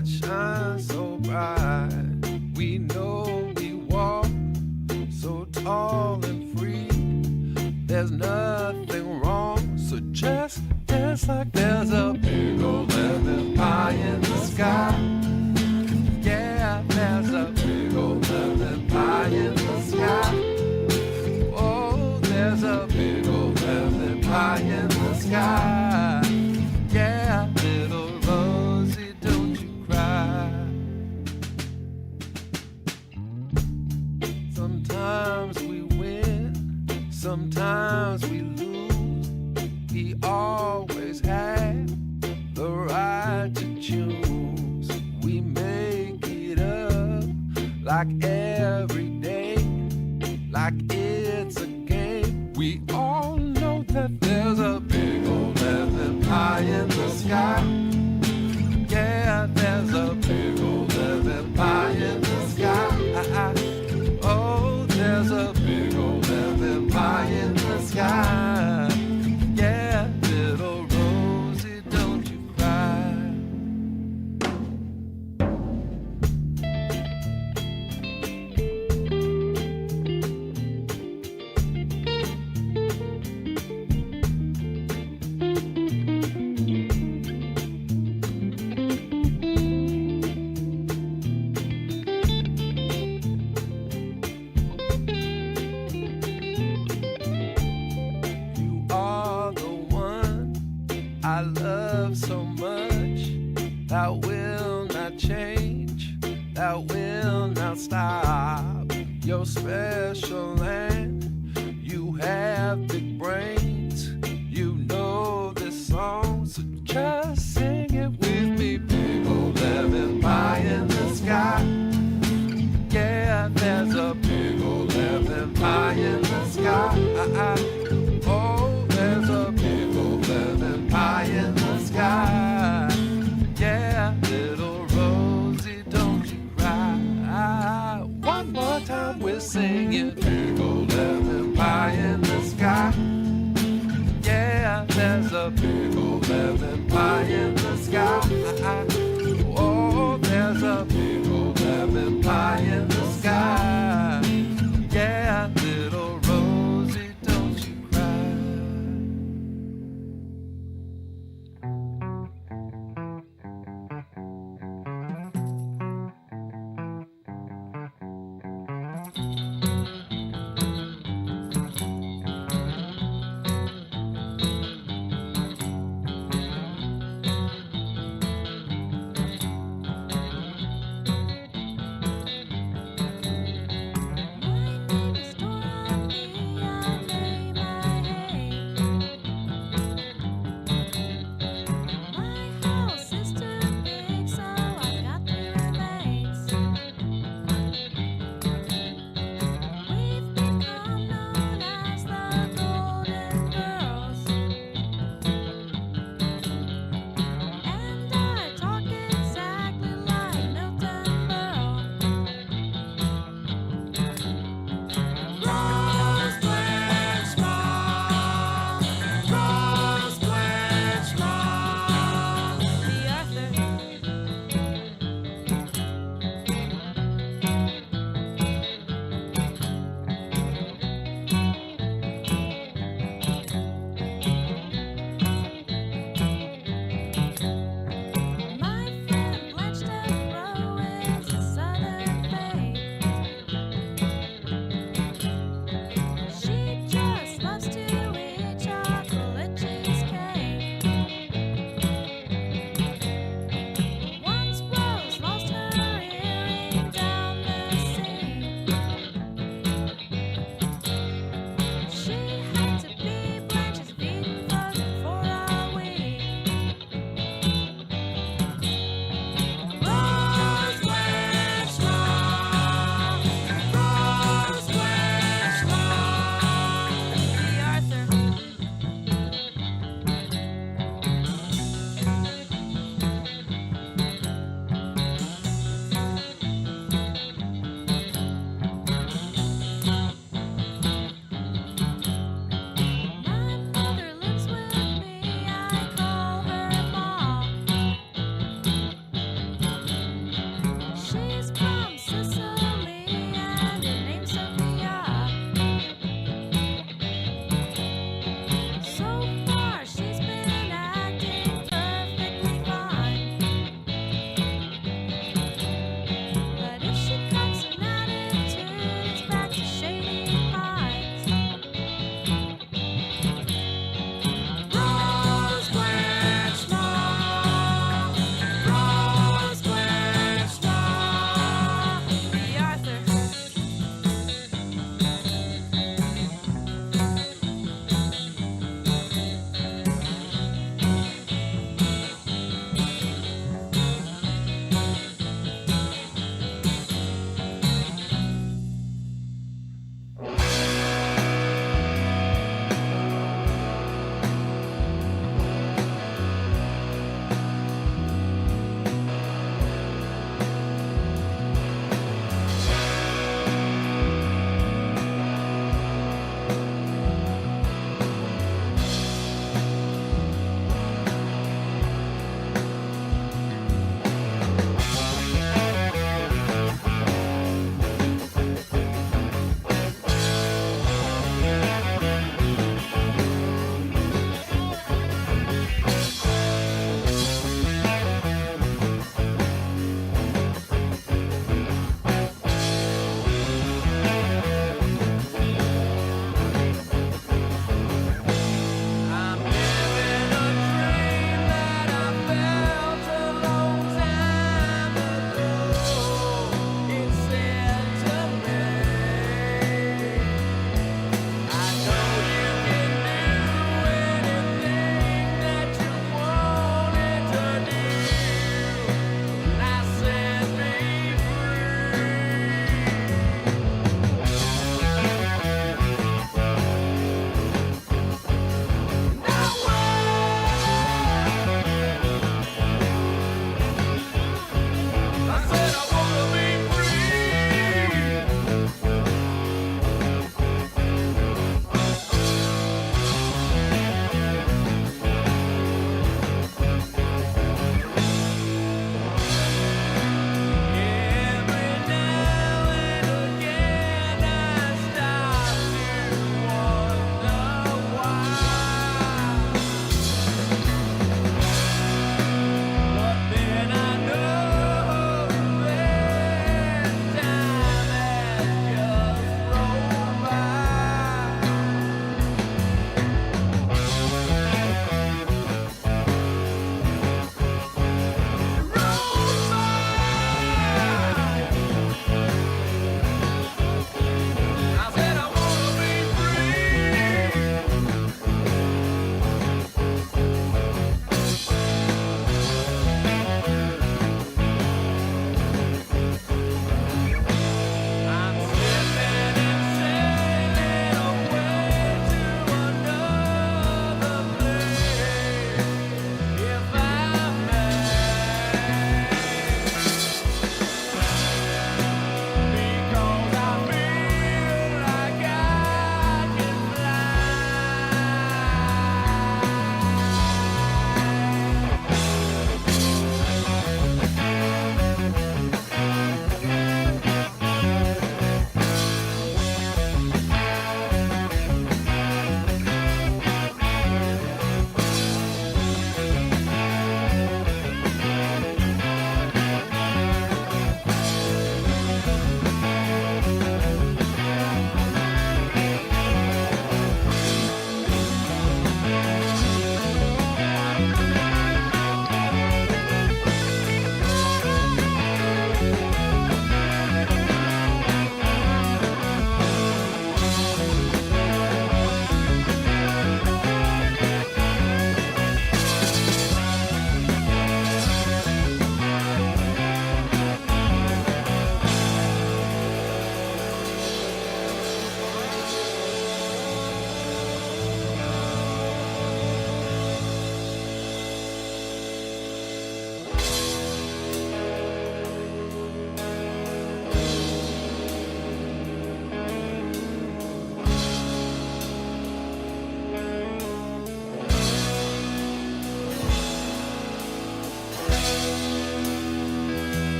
that shines so bright. We know we walk so tall and free. There's nothing wrong, so just dance like there's a big old lemon pie in the sky. Yeah, there's a big old lemon pie in the sky. Oh, there's a big old lemon pie in the sky. Yeah, little Rosie, don't you cry. Sometimes we win, sometimes we lose. He always had the right to choose. We make it up like every day, like it's a game. We all know that there's a big old lemon pie in the sky. Yeah, there's a big old lemon pie in the sky. Oh, there's a big old lemon pie in the sky. Yeah, little Rosie, don't you cry. You are the one I love so much. That will not change, that will not stop. You're special and you have big brains. You know this song, so just sing it with me. Big old lemon pie in the sky. Yeah, there's a big old lemon pie in the sky. Oh, there's a big old lemon pie in the sky. Yeah, little Rosie, don't you cry. One more time we're singing. Big old lemon pie in the sky. Yeah, there's a big old lemon pie in the sky. Oh, there's a big old lemon pie in the sky. Yeah, little Rosie, don't you cry.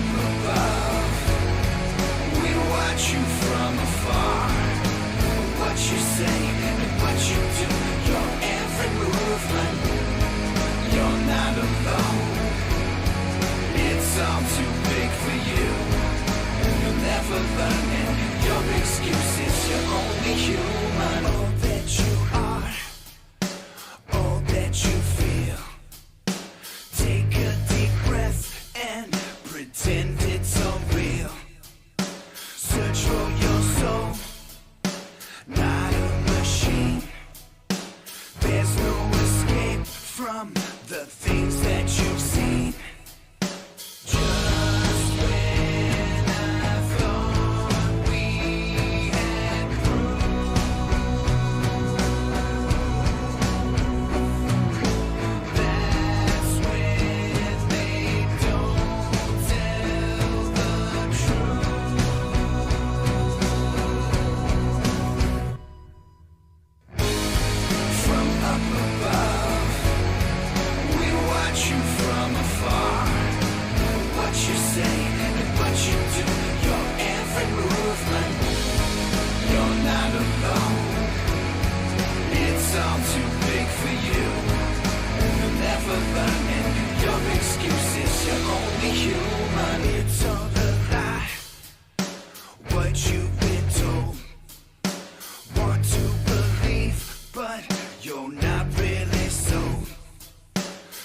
up above, we watch you from afar. What you say and what you do, your every movement, you're not alone. It's all too big for you. You'll never learn it. Your excuses, you're only human. All that you are, all that you feel. Take a deep breath and pretend it's all real. Search for your soul, not a machine. There's no escape from the things that you've seen. Just when I thought we had proved, that's when they don't tell the truth. From up above, we watch you from afar. What you say and what you do, your every movement, you're not alone. It's all too big for you. You'll never learn it. Your excuses, you're only human. It's all a lie, what you've been told. Want to believe, but you're not really sold.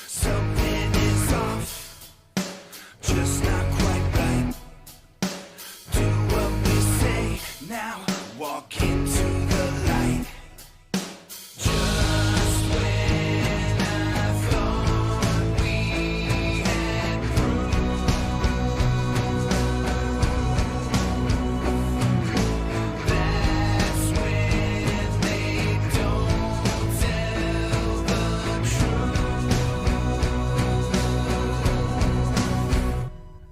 Something is off, just not quite right. Do what we say now, walk into the light. Just when I thought we had proved, that's when they don't tell the truth.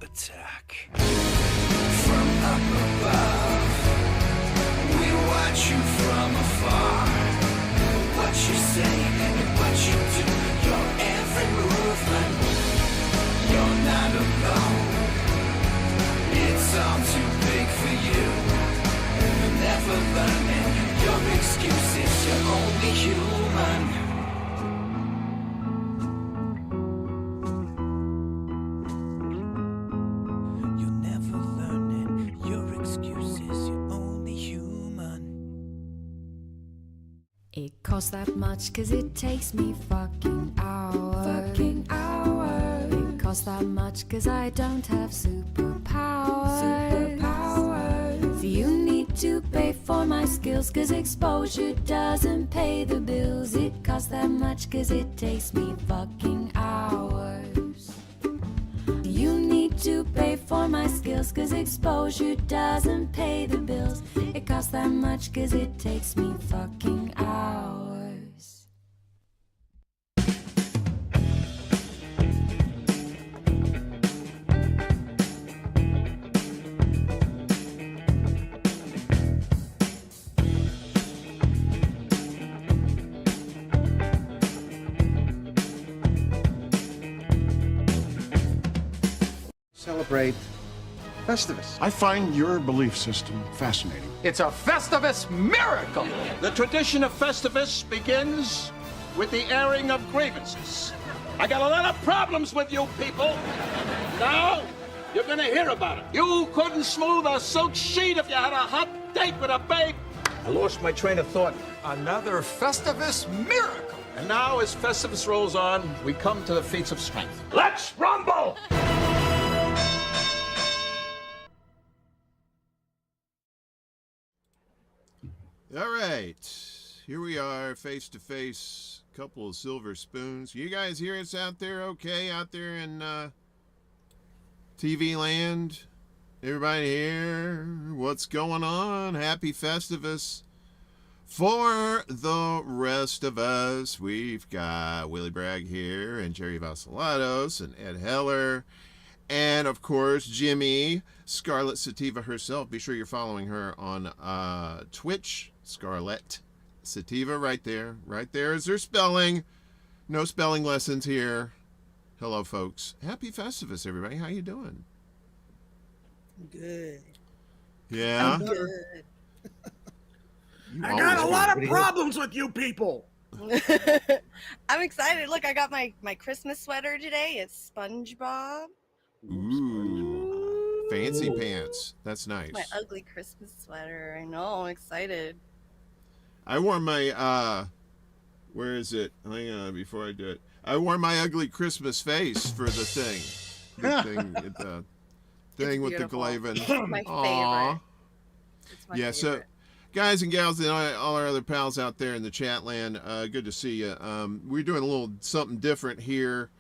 Attack. From up above, we watch you from afar. What you say and what you do, your every movement, you're not alone. It's all too big for you. You'll never learn it. Your excuses, you're only human. You'll never learn it. Your excuses, you're only human. It costs that much cause it takes me fucking hours. Fucking hours. It costs that much cause I don't have superpowers. Superpowers. So you need to pay for my skills cause exposure doesn't pay the bills. It costs that much cause it takes me fucking hours. You need to pay for my skills cause exposure doesn't pay the bills. It costs that much cause it takes me fucking hours. Celebrate Festivus. I find your belief system fascinating. It's a Festivus miracle! The tradition of Festivus begins with the airing of grievances. I got a lot of problems with you people. Now, you're gonna hear about it. You couldn't smooth a silk sheet if you had a hot date with a babe. I lost my train of thought. Another Festivus miracle! And now, as Festivus rolls on, we come to the Feats of Strength. Let's rumble! All right, here we are, face to face, couple of silver spoons. You guys hear us out there okay, out there in TV land? Everybody here? What's going on? Happy Festivus. For the rest of us, we've got Willie Bragg here, and Jerry Vassilatos, and Ed Heller, and of course Jimmy, Scarlet Sativa herself. Be sure you're following her on Twitch. Scarlet Sativa, right there is her spelling. No spelling lessons here. Hello folks, happy Festivus everybody. How you doing? Good. Yeah. I'm good. You I always got a do. lot of problems with you people. I'm excited. Look, I got my Christmas sweater today. It's SpongeBob. Ooh, fancy Ooh. pants. That's My nice. ugly Christmas sweater. I know. I'm excited. I wore my where is it? Hang on, before I do it. I wore my ugly Christmas face for the thing. The thing with the beautiful. Glaven. My Aw. favorite. It's my Yeah, favorite. so guys and gals and all our other pals out there in the chat land, good to see you. We're doing a little something different here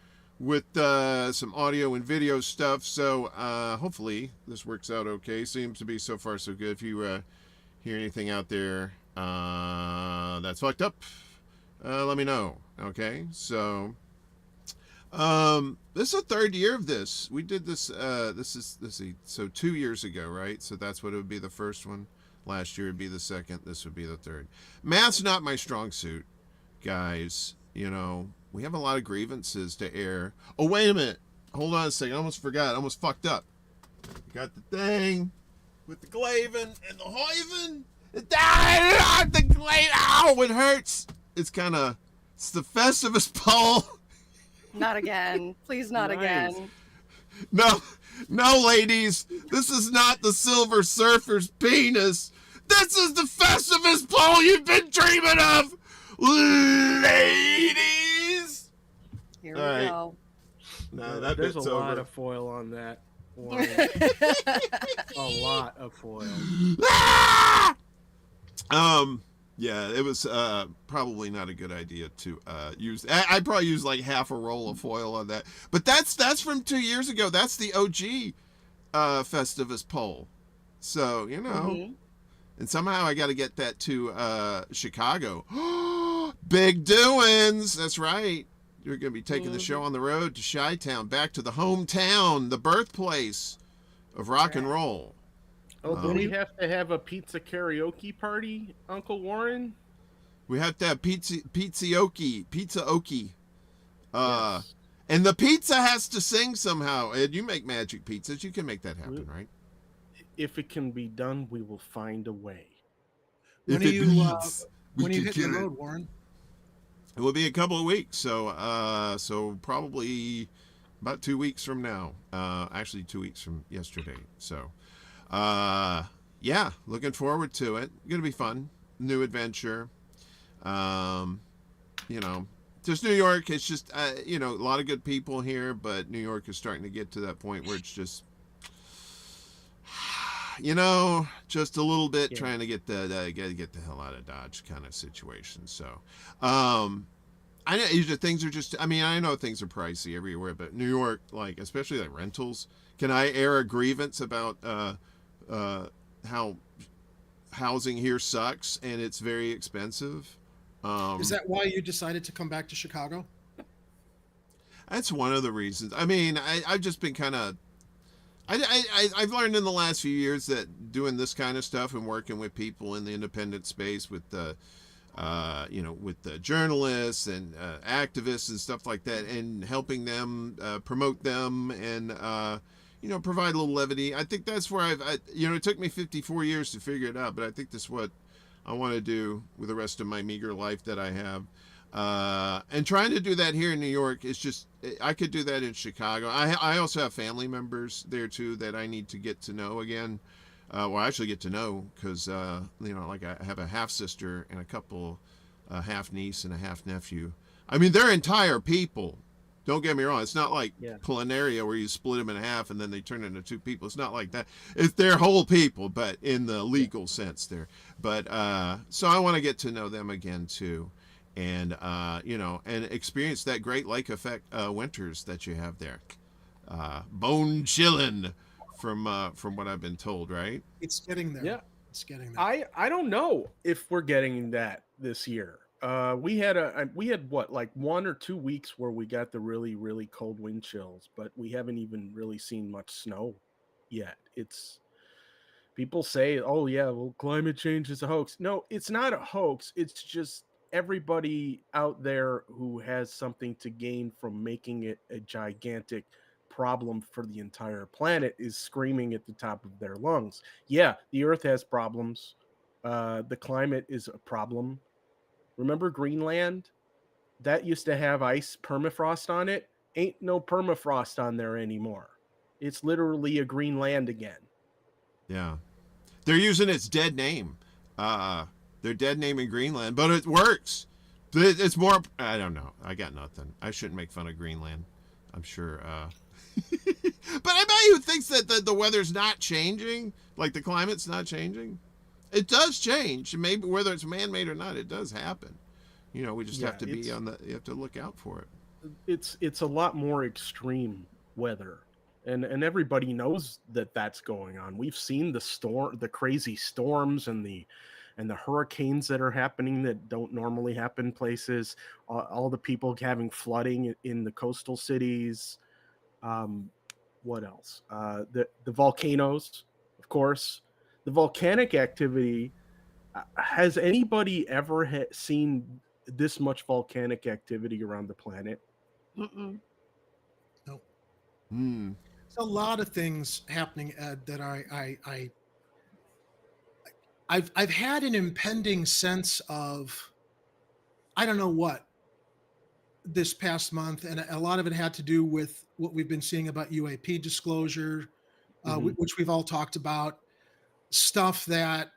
with some audio and video stuff, so hopefully this works out okay. Seems to be so far so good. If you hear anything out there that's fucked up, let me know. Okay, so this is the third year of this. We did this. Let's see. So 2 years ago, right? So that's what it would be. The first one. Last year would be the second. This would be the third. Math's not my strong suit, guys. You know, we have a lot of grievances to air. Oh, wait a minute. Hold on a second. I almost forgot. I almost fucked up. Got the thing with the Glaven and the Hoiven. The Glaven. Ow, it hurts. It's the Festivus Pole. Not again. Please, not again. No, ladies. This is not the Silver Surfer's penis. This is the Festivus Pole you've been dreaming of, ladies. Here we right. go. No, that There's bit's a lot over. of foil on that. A lot of foil. Ah! Yeah, it was probably not a good idea to use. I'd probably use like half a roll of foil on that. But that's from 2 years ago. That's the OG Festivus Pole. So, you know. And somehow I got to get that to Chicago. Big doings. That's right. You're going to be taking the show on the road to Chi-Town, back to the hometown, the birthplace of rock and roll. Oh, do we have to have a pizza karaoke party, Uncle Warren? We have to have pizza-oki. Yes. And the pizza has to sing somehow. Ed, you make magic pizzas. You can make that happen, right? If it can be done, we will find a way. When are you hitting the road, Warren? It will be a couple of weeks. So probably about 2 weeks from now. Actually, 2 weeks from yesterday. So, yeah, looking forward to it. Going to be fun. New adventure. You know, just New York. It's just, you know, a lot of good people here, but New York is starting to get to that point where it's just, you know, just a little bit trying to get the hell out of Dodge kind of situation. So, I know things are just, I mean, I know things are pricey everywhere, but New York, like, especially like rentals, can I air a grievance about how housing here sucks and it's very expensive? Is that why you decided to come back to Chicago? That's one of the reasons. I mean, I've just been kind of, I've learned in the last few years that doing this kind of stuff and working with people in the independent space with the, you know, with the journalists and activists and stuff like that, and helping them promote them and, you know, provide a little levity. I think that's where you know, it took me 54 years to figure it out, but I think that's what I want to do with the rest of my meager life that I have. And trying to do that here in New York is just, I could do that in Chicago. I also have family members there too that I need to get to know again. Well, actually get to know, because, you know, like I have a half sister and a couple, half niece and a half nephew. I mean, they're entire people. Don't get me wrong. It's not like Planaria where you split them in half and then they turn into two people. It's not like that. It's their whole people, but in the legal sense there. But, so I want to get to know them again too. And, you know, and experience that Great Lake effect, winters that you have there. Bone chillin'. From what I've been told, right? It's getting there. Yeah, it's getting there. I don't know if we're getting that this year. We had what, like 1 or 2 weeks where we got the really, really cold wind chills, but we haven't even really seen much snow yet. It's, people say, oh yeah, well, climate change is a hoax. No, it's not a hoax. It's just everybody out there who has something to gain from making it a gigantic problem for the entire planet is screaming at the top of their lungs. Yeah, the Earth has problems. The climate is a problem. Remember Greenland? That used to have ice permafrost on it. Ain't no permafrost on there anymore. It's literally a green land again. Yeah. They're using its dead name. Their dead name in Greenland, but it works. It's more, I don't know. I got nothing. I shouldn't make fun of Greenland. I'm sure. But anybody who thinks that the weather's not changing, like the climate's not changing, it does change. Maybe whether it's man-made or not, it does happen. You know, we just have to be you have to look out for it. It's a lot more extreme weather. And everybody knows that that's going on. We've seen the crazy storms and the hurricanes that are happening that don't normally happen places. All the people having flooding in the coastal cities. What else? The volcanoes, of course. The volcanic activity. Has anybody ever seen this much volcanic activity around the planet? Mm-mm. No. Hmm. A lot of things happening, Ed, that I've had an impending sense of, I don't know what, this past month, and a lot of it had to do with what we've been seeing about UAP disclosure, which we've all talked about. Stuff that,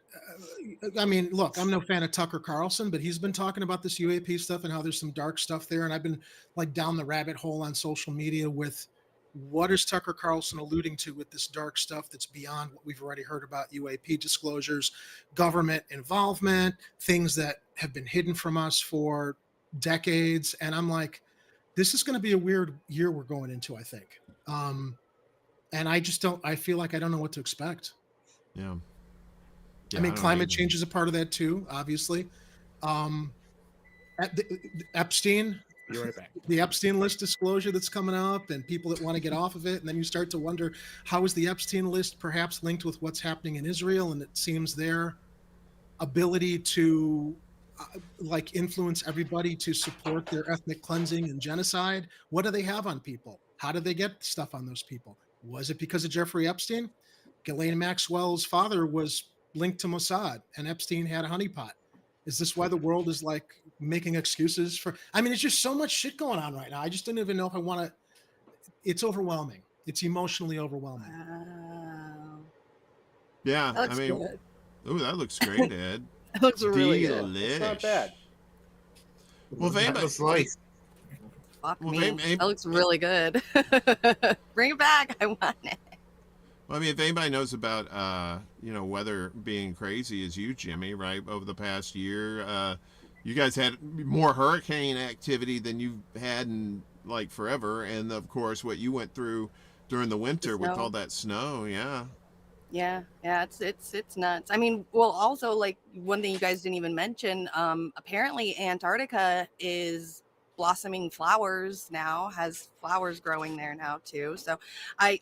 I mean, look, I'm no fan of Tucker Carlson, but he's been talking about this UAP stuff and how there's some dark stuff there, and I've been like down the rabbit hole on social media with, what is Tucker Carlson alluding to with this dark stuff that's beyond what we've already heard about UAP disclosures, government involvement, things that have been hidden from us for decades? And I'm like, this is going to be a weird year we're going into, I think. And I feel like I don't know what to expect. Yeah. I mean, climate change is a part of that too, obviously. Epstein, Be right back. The Epstein list disclosure that's coming up, and people that want to get off of it. And then you start to wonder, how is the Epstein list perhaps linked with what's happening in Israel? And it seems their ability to like influence everybody to support their ethnic cleansing and genocide. What do they have on people? How did they get stuff on those people? Was it because of Jeffrey Epstein? Ghislaine Maxwell's father was linked to Mossad, and Epstein had a honeypot. Is this why the world is like making excuses for? I mean, it's just so much shit going on right now. I just don't even know if I want to. It's overwhelming. It's emotionally overwhelming. Wow. Yeah, That looks I mean, good. oh, that looks great, Ed. That looks really good. It's not bad. Well, if anybody, Fuck well, me. maybe- That looks really good. Bring it back. I want it. well, I mean, if anybody knows about, weather being crazy as you, Jimmy, right? Over the past year, you guys had more hurricane activity than you've had in like forever. And of course, what you went through during the winter with all that snow. Yeah. Yeah, it's nuts. I mean, well, also like one thing you guys didn't even mention, apparently Antarctica is blossoming flowers now, has flowers growing there now too. So I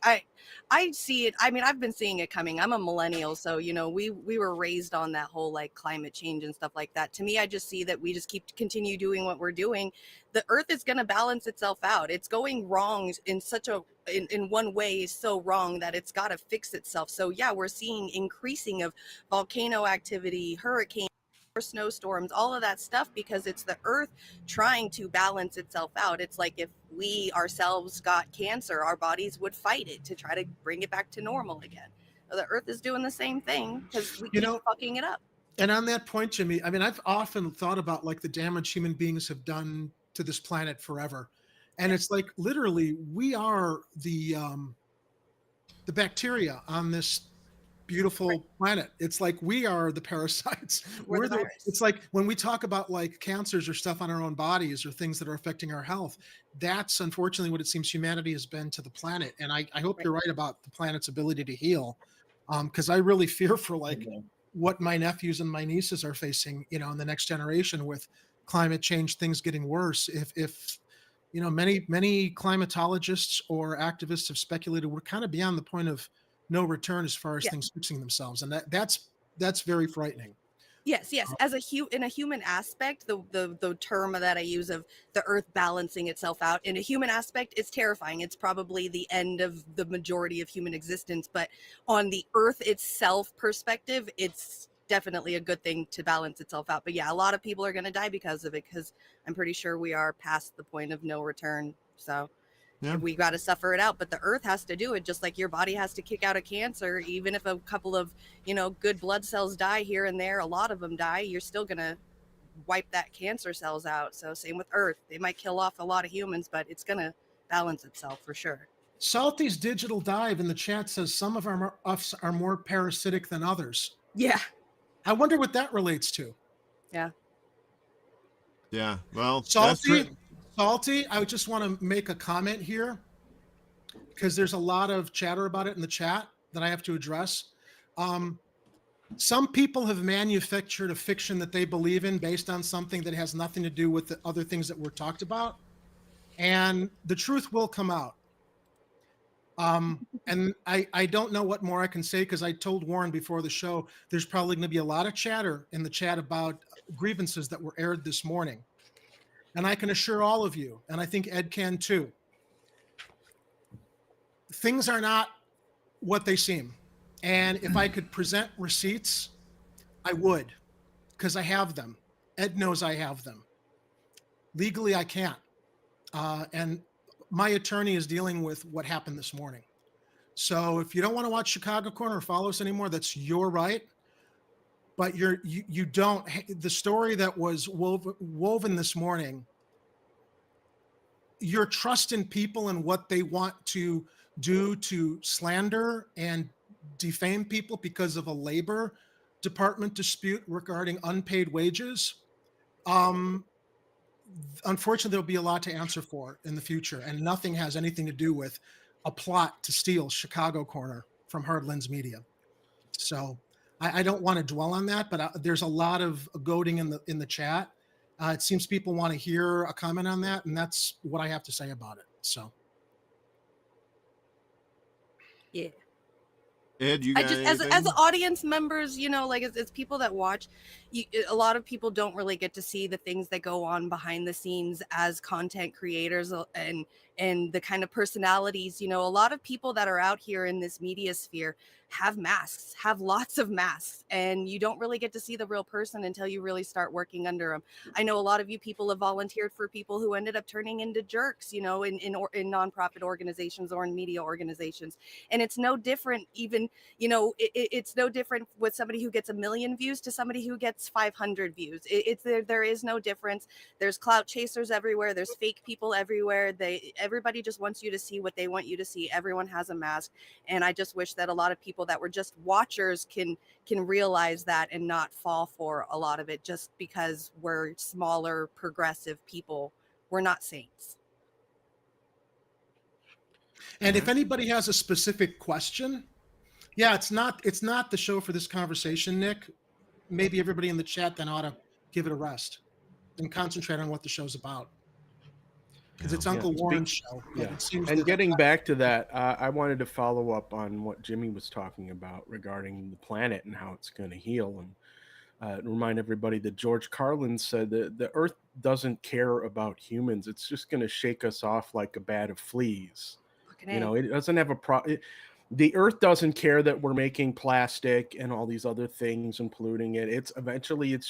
see it. I mean, I've been seeing it coming. I'm a millennial, so we were raised on that whole like climate change and stuff like that. To me, I just see that we just continue doing what we're doing. The earth is going to balance itself out. It's going wrong in such a in one way so wrong that it's got to fix itself. So yeah, we're seeing increasing of volcano activity, hurricanes, snowstorms, all of that stuff, because it's the earth trying to balance itself out. It's like if we ourselves got cancer, our bodies would fight it to try to bring it back to normal again. The earth is doing the same thing because we keep fucking it up. And on that point, Jimmy, I mean, I've often thought about like the damage human beings have done to this planet forever. And it's like literally we are the bacteria on this beautiful planet. It's like we are the parasites. We're the virus. It's like when we talk about like cancers or stuff on our own bodies or things that are affecting our health, that's unfortunately what it seems humanity has been to the planet. And I hope you're right about the planet's ability to heal, because I really fear for like what my nephews and my nieces are facing, in the next generation with climate change, things getting worse. If many climatologists or activists have speculated we're kind of beyond the point of no return as far as things fixing themselves, and that's very frightening. Yes, yes. As in a human aspect, the term that I use of the earth balancing itself out, in a human aspect, it's terrifying. It's probably the end of the majority of human existence. But on the earth itself perspective, it's definitely a good thing to balance itself out. But yeah, a lot of people are going to die because of it, because I'm pretty sure we are past the point of no return. So Yeah. we got to suffer it out, but the earth has to do it, just like your body has to kick out a cancer. Even if a couple of good blood cells die here and there, a lot of them die, you're still gonna wipe that cancer cells out. So same with earth, they might kill off a lot of humans, but it's gonna balance itself for sure. Salty's digital dive in the chat says some of us are more parasitic than others. Yeah. I wonder what that relates to. Yeah. Yeah. Well, that's true. Salty, I just want to make a comment here because there's a lot of chatter about it in the chat that I have to address. Some people have manufactured a fiction that they believe in based on something that has nothing to do with the other things that were talked about. And the truth will come out. And I don't know what more I can say because I told Warren before the show, there's probably going to be a lot of chatter in the chat about grievances that were aired this morning. And I can assure all of you, and I think Ed can too, things are not what they seem. And if I could present receipts, I would, because I have them. Ed knows I have them. Legally, I can't. And my attorney is dealing with what happened this morning. So if you don't want to watch Chicago Corner or follow us anymore, that's your right. But you don't. The story that was woven this morning, your trust in people and what they want to do to slander and defame people because of a labor department dispute regarding unpaid wages. Unfortunately, there'll be a lot to answer for in the future, and nothing has anything to do with a plot to steal Chicago Corner from Hardlands Media. So I don't want to dwell on that, but there's a lot of goading in the chat. It seems people want to hear a comment on that, and that's what I have to say about it. So, Yeah. Ed, you got as anything? audience members, like as people that watch, a lot of people don't really get to see the things that go on behind the scenes as content creators and the kind of personalities. A lot of people that are out here in this media sphere have masks, have lots of masks, and you don't really get to see the real person until you really start working under them. I know a lot of you people have volunteered for people who ended up turning into jerks, in nonprofit organizations or in media organizations, and it's no different. Even it's no different with somebody who gets 1 million views to somebody who gets 500 views. There is no difference. There's clout chasers everywhere. There's fake people everywhere. Everybody just wants you to see what they want you to see. Everyone has a mask, and I just wish that a lot of people that were just watchers can realize that and not fall for a lot of it just because we're smaller progressive people. We're not saints. and if anybody has a specific question, yeah, it's not the show for this conversation, Nick. Maybe everybody in the chat then ought to give it a rest and concentrate on what the show's about. Because it's Uncle Warren's show. Yeah. It seems And getting back to that, I wanted to follow up on what Jimmy was talking about regarding the planet and how it's going to heal. And remind everybody that George Carlin said that the Earth doesn't care about humans. It's just going to shake us off like a bed of fleas. It doesn't have a problem. The Earth doesn't care that we're making plastic and all these other things and polluting it. It's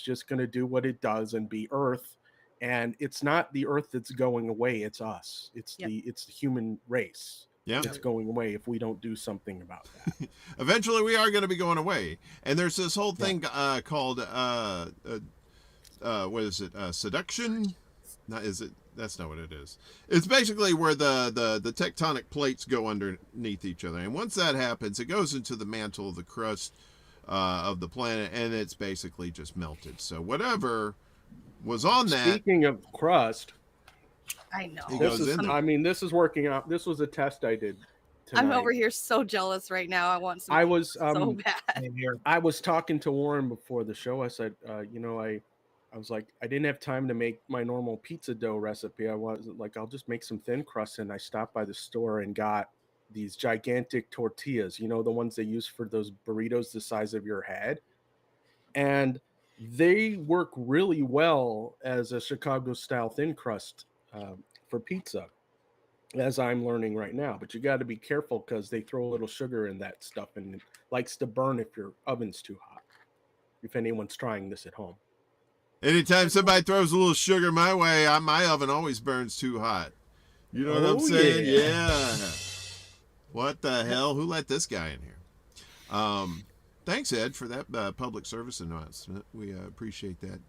just going to do what it does and be Earth. And it's not the Earth that's going away. It's us. It's the human race. Yeah, it's going away if we don't do something about that. Eventually, we are going to be going away. And there's this whole thing called what is it? Seduction? That's not what it is. It's basically where the tectonic plates go underneath each other, and once that happens, it goes into the mantle of the crust of the planet, and it's basically just melted. So whatever was on that. Speaking of crust, I know. This is working out. This was a test I did tonight. I'm over here so jealous right now. I want some. I was so bad. I was talking to Warren before the show. I said, I was like, I didn't have time to make my normal pizza dough recipe. I was like, I'll just make some thin crust. And I stopped by the store and got these gigantic tortillas, the ones they use for those burritos the size of your head. And They work really well as a Chicago-style thin crust for pizza, as I'm learning right now. But you got to be careful because they throw a little sugar in that stuff, and it likes to burn if your oven's too hot. If anyone's trying this at home. Anytime somebody throws a little sugar my way, my oven always burns too hot. You know what I'm saying? Yeah. What the hell? Who let this guy in here? Thanks, Ed, for that public service announcement. We appreciate that.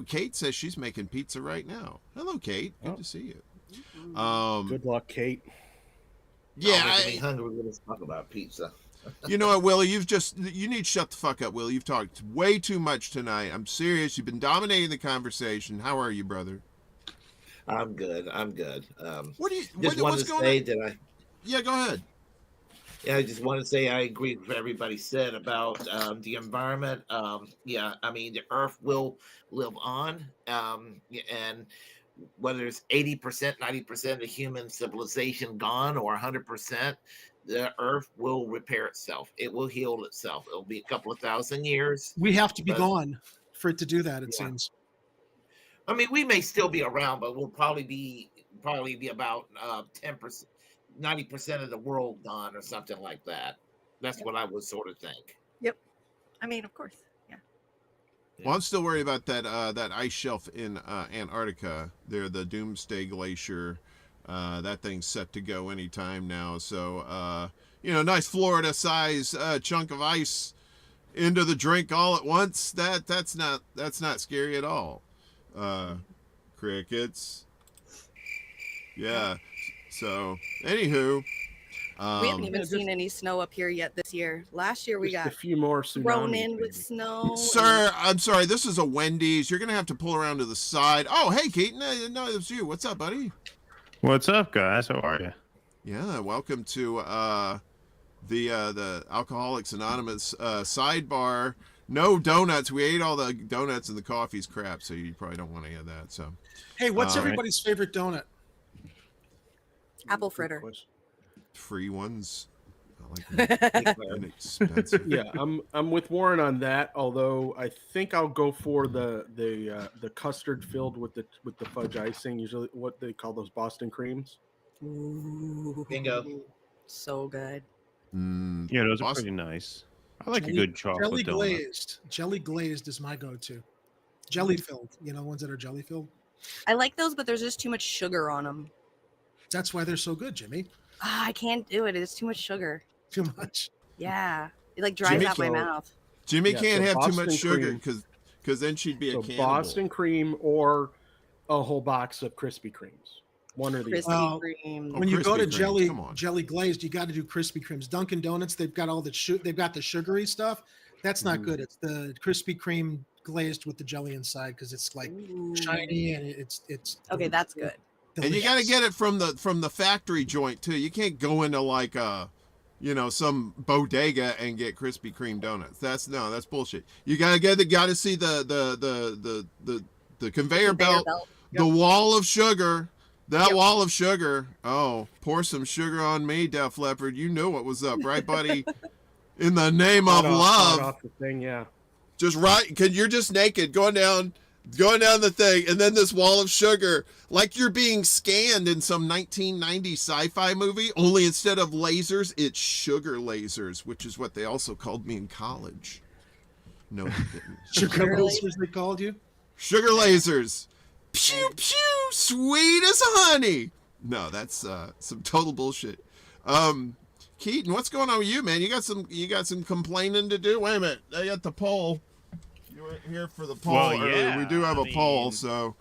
Kate says she's making pizza right now. Hello, Kate. Good to see you. Good luck, Kate. Yeah, making me hungry. Let's talk about pizza. You know what, Willie? You need to shut the fuck up, Willie. You've talked way too much tonight. I'm serious. You've been dominating the conversation. How are you, brother? I'm good. What do you? Just what's to going say on? that I. Yeah, go ahead. Yeah, I just want to say I agree with what everybody said about the environment. Yeah, I mean the Earth will live on, and whether it's 80%, 90% of human civilization gone, or 100%. The Earth will repair itself. It will heal itself. It'll be a couple of thousand years. We have to be gone for it to do that. It seems. I mean, we may still be around, but we'll probably be about 10%, 90% of the world gone, or something like that. That's what I would sort of think. Yep. I mean, of course. Yeah. Well, I'm still worried about that ice shelf in Antarctica. There, the Doomsday Glacier. That thing's set to go anytime now. So, nice Florida-size chunk of ice into the drink all at once. That's not scary at all. Crickets. Yeah. So, anywho. We haven't even seen any snow up here yet this year. Last year we got a few more thrown in with snow. Sir, I'm sorry. This is a Wendy's. You're going to have to pull around to the side. Oh, hey, Keaton. No, it's you. What's up, buddy? What's up, guys? How are you? Yeah, welcome to the Alcoholics Anonymous sidebar. No donuts. We ate all the donuts and the coffee's crap, so you probably don't want any of that. So, hey, what's everybody's favorite donut? Apple fritter. Free ones. I like them. Inexpensive. Yeah, I'm with Warren on that. Although I think I'll go for the custard filled with the fudge icing. Usually, what they call those Boston creams. Ooh, bingo. So good. Yeah, those are pretty nice. I like a good chocolate donut. Jelly glazed is my go-to. Jelly filled. Ones that are jelly filled. I like those, but there's just too much sugar on them. That's why they're so good, Jimmy. I can't do it. It's too much sugar. Too much. Yeah, it like dries out my mouth. Jimmy can't have too much sugar because then she'd be a cannibal. Boston cream or a whole box of Krispy Kremes. One or the other. Kreme. When you go to jelly glazed, you got to do Krispy Kremes. Dunkin' Donuts, they've got all the they've got the sugary stuff. That's not good. It's the Krispy Kreme glazed with the jelly inside because it's like shiny and it's okay. That's good. And you got to get it from the factory joint too. You can't go into like some bodega and get Krispy Kreme donuts. That's bullshit. You got to see the conveyor belt. Yep. The wall of sugar. That wall of sugar. Oh, pour some sugar on me, Def Leppard. You knew what was up, right, buddy? In the name of love. Off the thing, yeah. Just right, because you're just naked going down the thing, and then this wall of sugar, like you're being scanned in some 1990 sci-fi movie, only instead of lasers, it's sugar lasers, which is what they also called me in college. No, they didn't. Sugar lasers, they called you? Sugar lasers. Pew, pew, sweet as honey. No, that's some total bullshit. Keaton, what's going on with you, man? You got some complaining to do? Wait a minute. I got the poll. You were here for the poll. Well, yeah, we do have a poll, so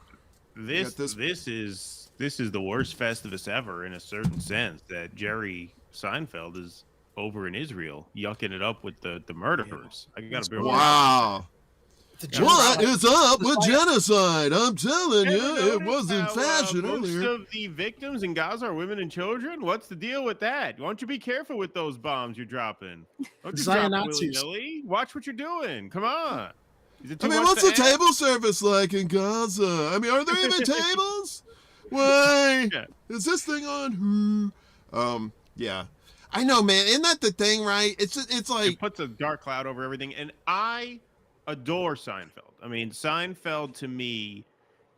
this is the worst Festivus ever in a certain sense. That Jerry Seinfeld is over in Israel yucking it up with the murderers. I got to be wow. What is up with genocide? I'm telling you, it was in fashion most earlier. of the victims in Gaza are women and children. What's the deal with that? Why don't you be careful with those bombs you're dropping? Don't you drop willy-nilly. Watch what you're doing. Come on. What's the table service like in Gaza? I mean, are there even tables? Why is this thing on? Yeah. I know, man. Isn't that the thing, right? It's like it puts a dark cloud over everything. And I adore Seinfeld. I mean, Seinfeld to me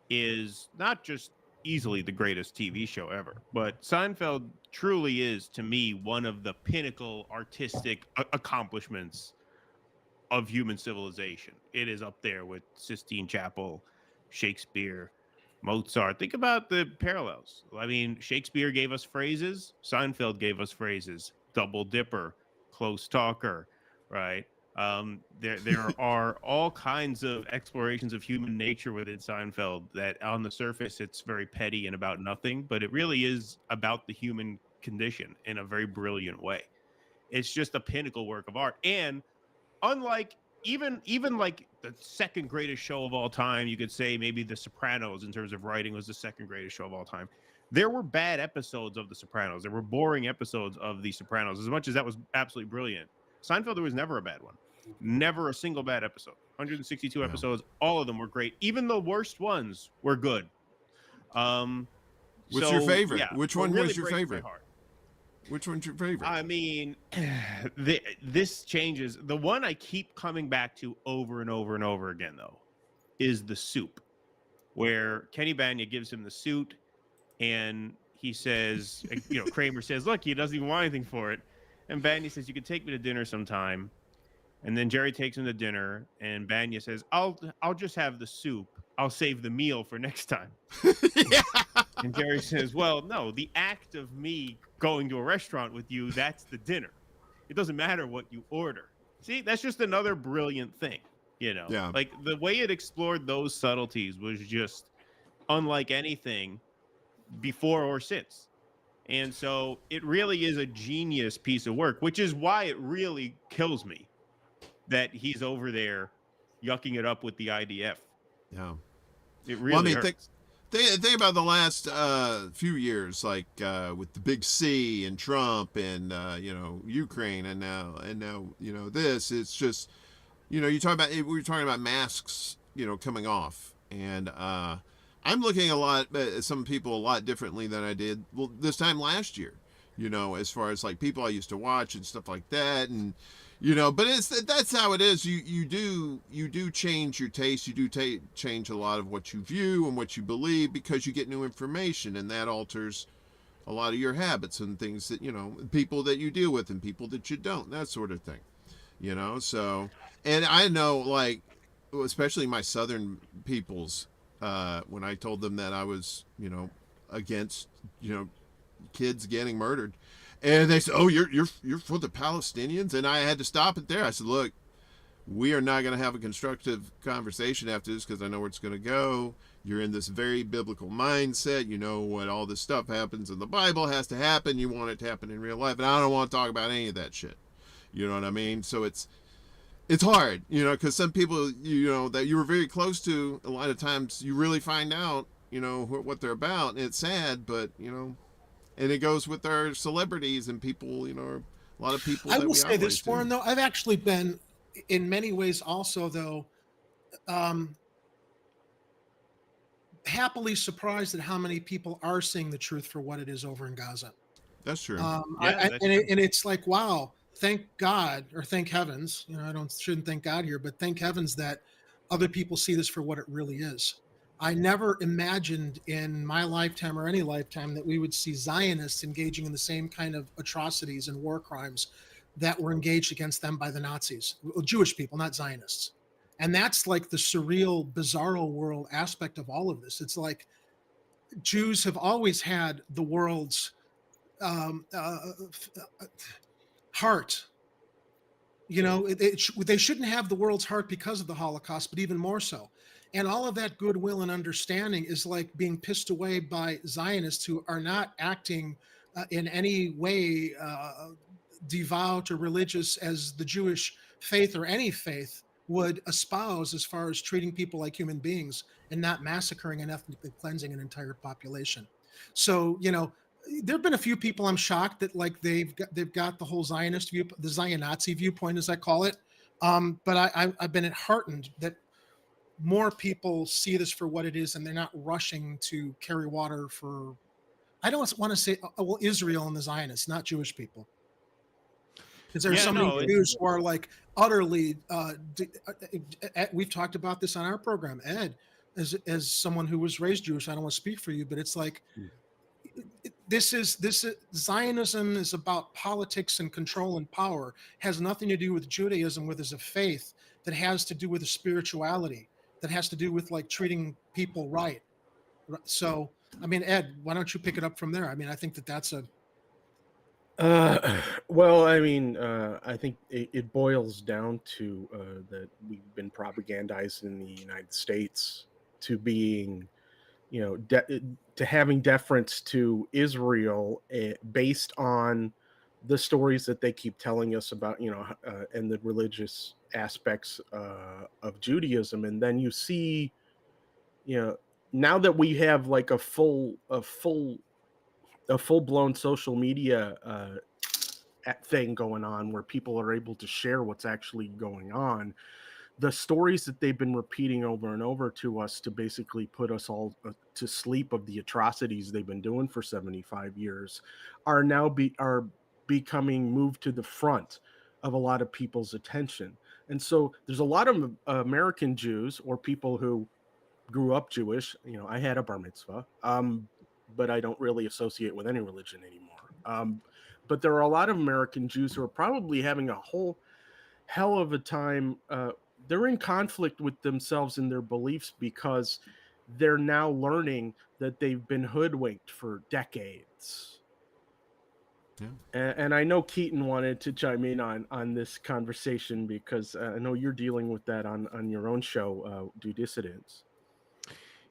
is not just easily the greatest TV show ever, but Seinfeld truly is to me one of the pinnacle artistic accomplishments of human civilization. It is up there with Sistine Chapel, Shakespeare, Mozart. Think about the parallels. I mean, Shakespeare gave us phrases, Seinfeld gave us phrases, Double Dipper, Close Talker, right? There are all kinds of explorations of human nature within Seinfeld that on the surface it's very petty and about nothing, but it really is about the human condition in a very brilliant way. It's just a pinnacle work of art. And unlike even like the second greatest show of all time, you could say maybe The Sopranos in terms of writing was the second greatest show of all time. There were bad episodes of The Sopranos. There were boring episodes of The Sopranos. As much as that was absolutely brilliant, Seinfeld, there was never a bad one. Never a single bad episode. 162 episodes, all of them were great. Even the worst ones were good. What's your favorite? Yeah, Which one really was your favorite? Heart. Which one's your favorite? I mean, this changes. The one I keep coming back to over and over and over again, though, is the soup, where Kenny Bania gives him the suit, and he says, Kramer says, look, he doesn't even want anything for it. And Bania says, you can take me to dinner sometime. And then Jerry takes him to dinner, and Bania says, I'll just have the soup. I'll save the meal for next time. Yeah. And Jerry says, well, no, the act of me going to a restaurant with you, that's the dinner. It doesn't matter what you order. See, that's just another brilliant thing, Yeah. Like the way it explored those subtleties was just unlike anything before or since. And so it really is a genius piece of work, which is why it really kills me that he's over there yucking it up with the IDF. Yeah. It really hurts. Think about the last few years, like with the big C and Trump and Ukraine and now this. It's just we were talking about masks coming off, and I'm looking at some people a lot differently than I did this time last year. As far as like people I used to watch and stuff like that, and but that's how it is. You do change your taste. You do change a lot of what you view and what you believe because you get new information, and that alters a lot of your habits and things that people that you deal with and people that you don't, that sort of thing. So, and I know, like, especially my Southern peoples, when I told them that I was against kids getting murdered. And they said, "Oh, you're for the Palestinians," and I had to stop it there. I said, "Look, we are not going to have a constructive conversation after this because I know where it's going to go. You're in this very biblical mindset. You know what all this stuff happens in the Bible has to happen. You want it to happen in real life, and I don't want to talk about any of that shit. You know what I mean? So it's hard, because some people that you were very close to, a lot of times you really find out, what they're about, and it's sad, but And it goes with our celebrities and people, a lot of people. I will say this, Warren, though, I've actually been, in many ways also, though, happily surprised at how many people are seeing the truth for what it is over in Gaza. That's true. And it's like, wow, thank God, or thank heavens, shouldn't thank God here, but thank heavens that other people see this for what it really is. I never imagined in my lifetime or any lifetime that we would see Zionists engaging in the same kind of atrocities and war crimes that were engaged against them by the Nazis. Well, Jewish people, not Zionists. And that's like the surreal, bizarro world aspect of all of this. It's like Jews have always had the world's heart. They shouldn't have the world's heart because of the Holocaust, but even more so. And all of that goodwill and understanding is like being pissed away by Zionists who are not acting in any way devout or religious as the Jewish faith or any faith would espouse, as far as treating people like human beings and not massacring and ethnically cleansing an entire population. So, there have been a few people I'm shocked that like they've got the whole Zionist view, the Zionazi viewpoint, as I call it. But I've been heartened that more people see this for what it is, and they're not rushing to carry water for, I don't want to say, well, Israel and the Zionists, not Jewish people. Because there's so many Jews who are like utterly. We've talked about this on our program, Ed, as someone who was raised Jewish. I don't want to speak for you, but it's like this is Zionism is about politics and control and power. Has nothing to do with Judaism, with as a faith that has to do with a spirituality that has to do with like treating people right. So, I mean, Ed, why don't you pick it up from there? I mean, I think that's a. Well, I mean, I think it boils down to that we've been propagandized in the United States to being, to having deference to Israel based on the stories that they keep telling us about, and the religious aspects of Judaism. And then you see, now that we have like a full-blown social media thing going on where people are able to share what's actually going on, the stories that they've been repeating over and over to us to basically put us all to sleep of the atrocities they've been doing for 75 years are now becoming moved to the front of a lot of people's attention. And so there's a lot of American Jews or people who grew up Jewish. I had a bar mitzvah, but I don't really associate with any religion anymore. But there are a lot of American Jews who are probably having a whole hell of a time. They're in conflict with themselves and their beliefs because they're now learning that they've been hoodwinked for decades. Yeah. And I know Keaton wanted to chime in on this conversation because I know you're dealing with that on your own show, Do Dissidents.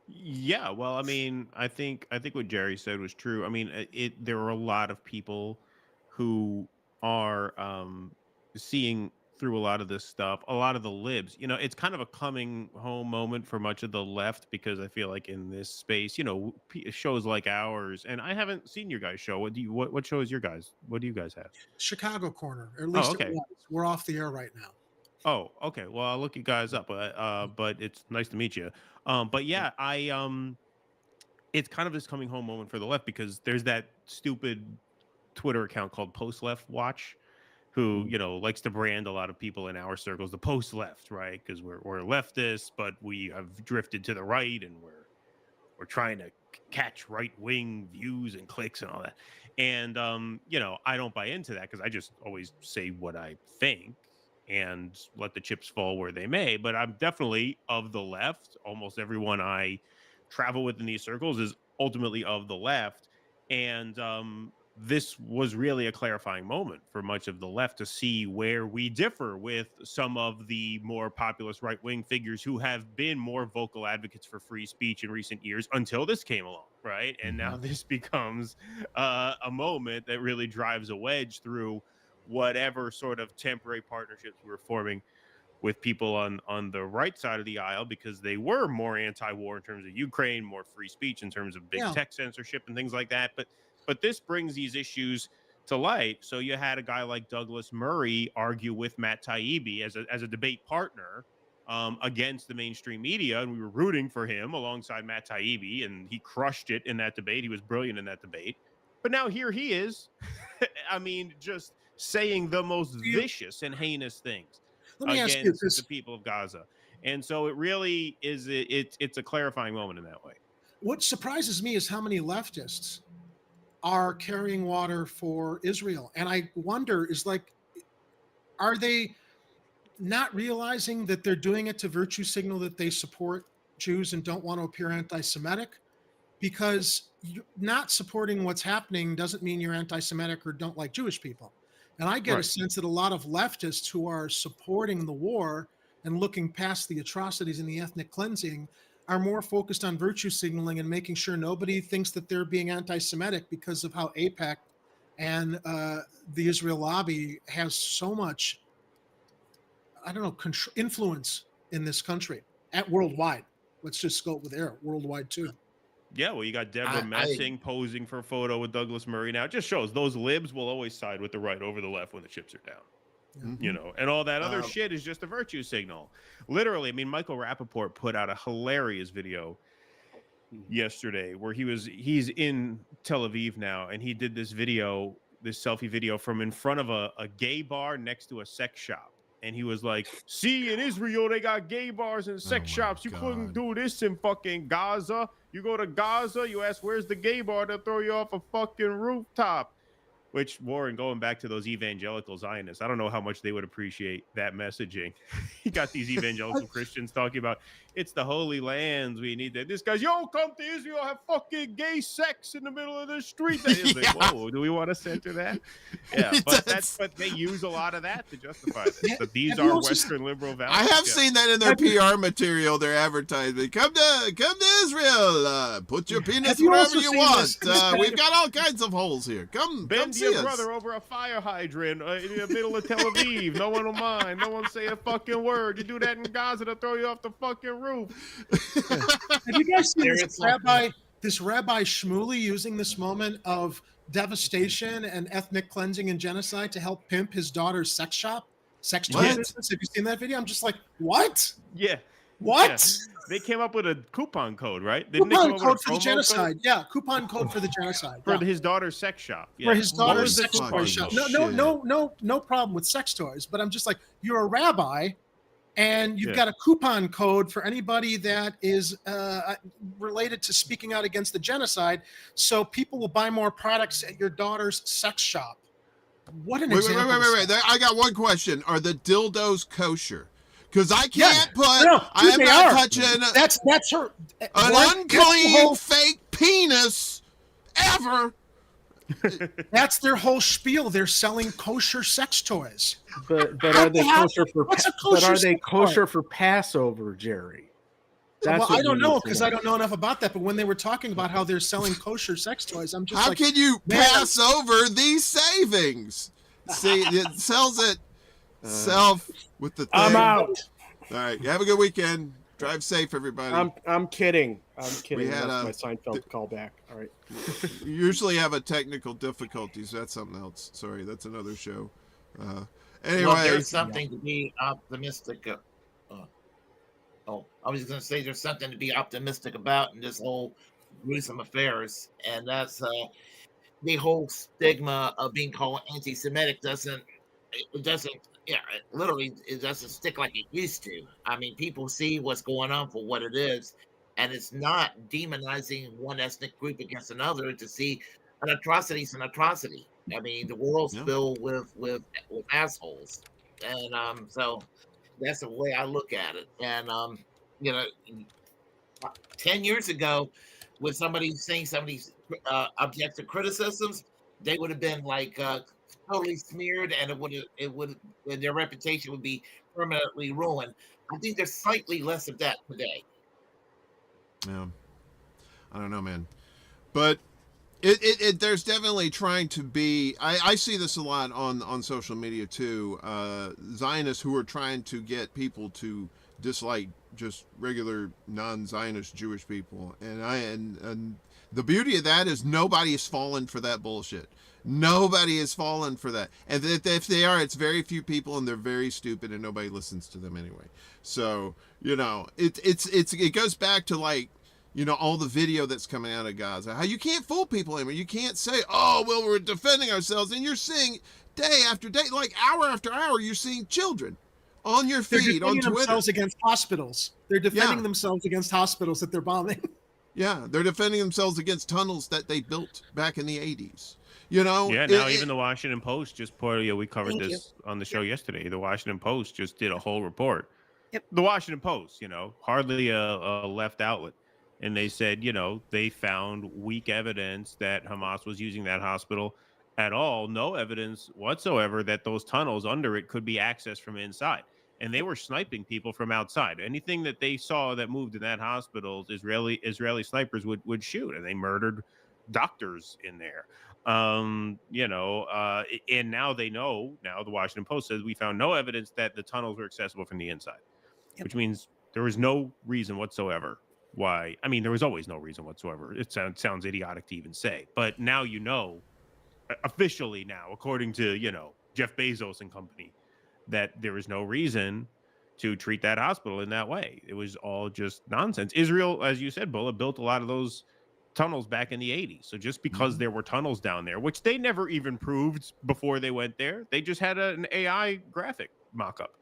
Yeah, well, I mean, I think what Jerry said was true. I mean, there are a lot of people who are seeing through a lot of this stuff. A lot of the libs, it's kind of a coming home moment for much of the left because I feel like in this space, shows like ours, and I haven't seen your guys' show. What show is your guys? What do you guys have? Chicago Corner, or at least okay. it was. We're off the air right now. Oh, okay. Well, I'll look you guys up. But it's nice to meet you. But yeah, it's kind of this coming home moment for the left because there's that stupid Twitter account called Post Left Watch, who likes to brand a lot of people in our circles the post left, right? Because we're leftists, but we have drifted to the right, and we're trying to catch right wing views and clicks and all that. And I don't buy into that because I just always say what I think and let the chips fall where they may. But I'm definitely of the left. Almost everyone I travel with in these circles is ultimately of the left. And this was really a clarifying moment for much of the left to see where we differ with some of the more populist right-wing figures who have been more vocal advocates for free speech in recent years until this came along, right? And now this becomes a moment that really drives a wedge through whatever sort of temporary partnerships we're forming with people on the right side of the aisle, because they were more anti-war in terms of Ukraine, more free speech in terms of big tech censorship and things like that. But this brings these issues to light. So you had a guy like Douglas Murray argue with Matt Taibbi as a debate partner against the mainstream media, and we were rooting for him alongside Matt Taibbi, and he crushed it in that debate. He was brilliant in that debate. But now here he is, I mean, just saying the most vicious and heinous things against the people of Gaza. And so it really is, it's a clarifying moment in that way. What surprises me is how many leftists are carrying water for Israel. And I wonder, are they not realizing that they're doing it to virtue signal that they support Jews and don't want to appear anti-Semitic? Because not supporting what's happening doesn't mean you're anti-Semitic or don't like Jewish people. And I get a sense that a lot of leftists who are supporting the war and looking past the atrocities and the ethnic cleansing are more focused on virtue signaling and making sure nobody thinks that they're being anti-Semitic because of how AIPAC and the Israel lobby has so much, influence in this country at worldwide. Let's just go with air worldwide too. Yeah, well, you got Deborah Messing posing for a photo with Douglas Murray. Now, it just shows those libs will always side with the right over the left when the chips are down. And all that other shit is just a virtue signal. Literally, I mean, Michael Rappaport put out a hilarious video yesterday where he's in Tel Aviv now, and he did this video this selfie video from in front of a gay bar next to a sex shop. And he was like, see, in Israel, they got gay bars and sex shops. You couldn't do this in fucking Gaza. You go to Gaza, you ask, where's the gay bar? They'll throw you off a fucking rooftop. Which, Warren, going back to those evangelical Zionists, I don't know how much they would appreciate that messaging. You got these evangelical Christians talking about, it's the Holy Lands. We need that. This guy's, yo, come to Israel, have fucking gay sex in the middle of the street. Like, whoa, do we want to censor that? Yeah, but they use a lot of that to justify this. But these are Western liberal values. I have seen that in their PR material, their advertising. Come to Israel. Put your penis wherever you want. We've got all kinds of holes here. Come see your us. brother over a fire hydrant in the middle of Tel Aviv. No one will mind. No one say a fucking word. You do that in Gaza, they'll throw you off the fucking roof. Have you guys seen this Rabbi Shmuley using this moment of devastation and ethnic cleansing and genocide to help pimp his daughter's sex shop? Sex toy business? Have you seen that video? I'm just like, what? Yeah. What? Yeah. They came up with a coupon code, right? Coupon code for the genocide. Yeah, coupon code for the genocide. For his daughter's sex shop. Yeah. For his daughter's sex toy shop. No problem with sex toys. But I'm just like, you're a rabbi, and you've got a coupon code for anybody that is related to speaking out against the genocide, so people will buy more products at your daughter's sex shop. What an example! Wait. I got one question: are the dildos kosher? Because I can't I am not touching that's her an unclean fake penis ever. That's their whole spiel. They're selling kosher sex toys. But are they kosher for? But are they kosher for Passover, Jerry? Well, I don't know because I don't know enough about that. But when they were talking about how they're selling kosher sex toys, I'm just how can you pass over these savings? See, it sells it. Self with the thing. I'm out. All right. Have a good weekend. Drive safe, everybody. I'm kidding. We had my Seinfeld callback. All right. You usually have a technical difficulties. That's something else. Sorry, that's another show. Anyway, well, there's something to be optimistic. I was going to say there's something to be optimistic about in this whole gruesome affairs, and that's the whole stigma of being called anti-Semitic doesn't. Yeah, literally, it doesn't stick like it used to. I mean, people see what's going on for what it is, and it's not demonizing one ethnic group against another. To see an atrocity is an atrocity. I mean, the world's filled with assholes, and so that's the way I look at it. And 10 years ago, with somebody saying some of these objective criticisms, they would have been like totally smeared, and their reputation would be permanently ruined. I think there's slightly less of that today. Yeah, I don't know, man, but it there's definitely trying to be. I see this a lot on social media too. Zionists who are trying to get people to dislike just regular non-Zionist Jewish people, and the beauty of that is nobody has fallen for that bullshit. Nobody has fallen for that, and if they are, it's very few people, and they're very stupid, and nobody listens to them anyway. So it goes back to like all the video that's coming out of Gaza. How you can't fool people anymore. You can't say, oh well, we're defending ourselves, and you're seeing day after day, like hour after hour, you're seeing children on your feed on Twitter. Themselves against hospitals. They're defending themselves against hospitals that they're bombing. Yeah, they're defending themselves against tunnels that they built back in the 80s. Even the Washington Post just put. We covered this on the show yesterday. The Washington Post just did a whole report. Yep. The Washington Post, hardly a left outlet, and they said, they found weak evidence that Hamas was using that hospital at all. No evidence whatsoever that those tunnels under it could be accessed from inside. And they were sniping people from outside. Anything that they saw that moved in that hospital, Israeli snipers would shoot, and they murdered doctors in there. And now they know. Now the Washington Post says we found no evidence that the tunnels were accessible from the inside, which means there was no reason whatsoever why. I mean, there was always no reason whatsoever. It sounds idiotic to even say, but now officially now, according to Jeff Bezos and company, that there is no reason to treat that hospital in that way. It was all just nonsense. Israel, as you said, Bulla, built a lot of those tunnels back in the 80s. So just because there were tunnels down there, which they never even proved before they went there, they just had an AI graphic mock-up.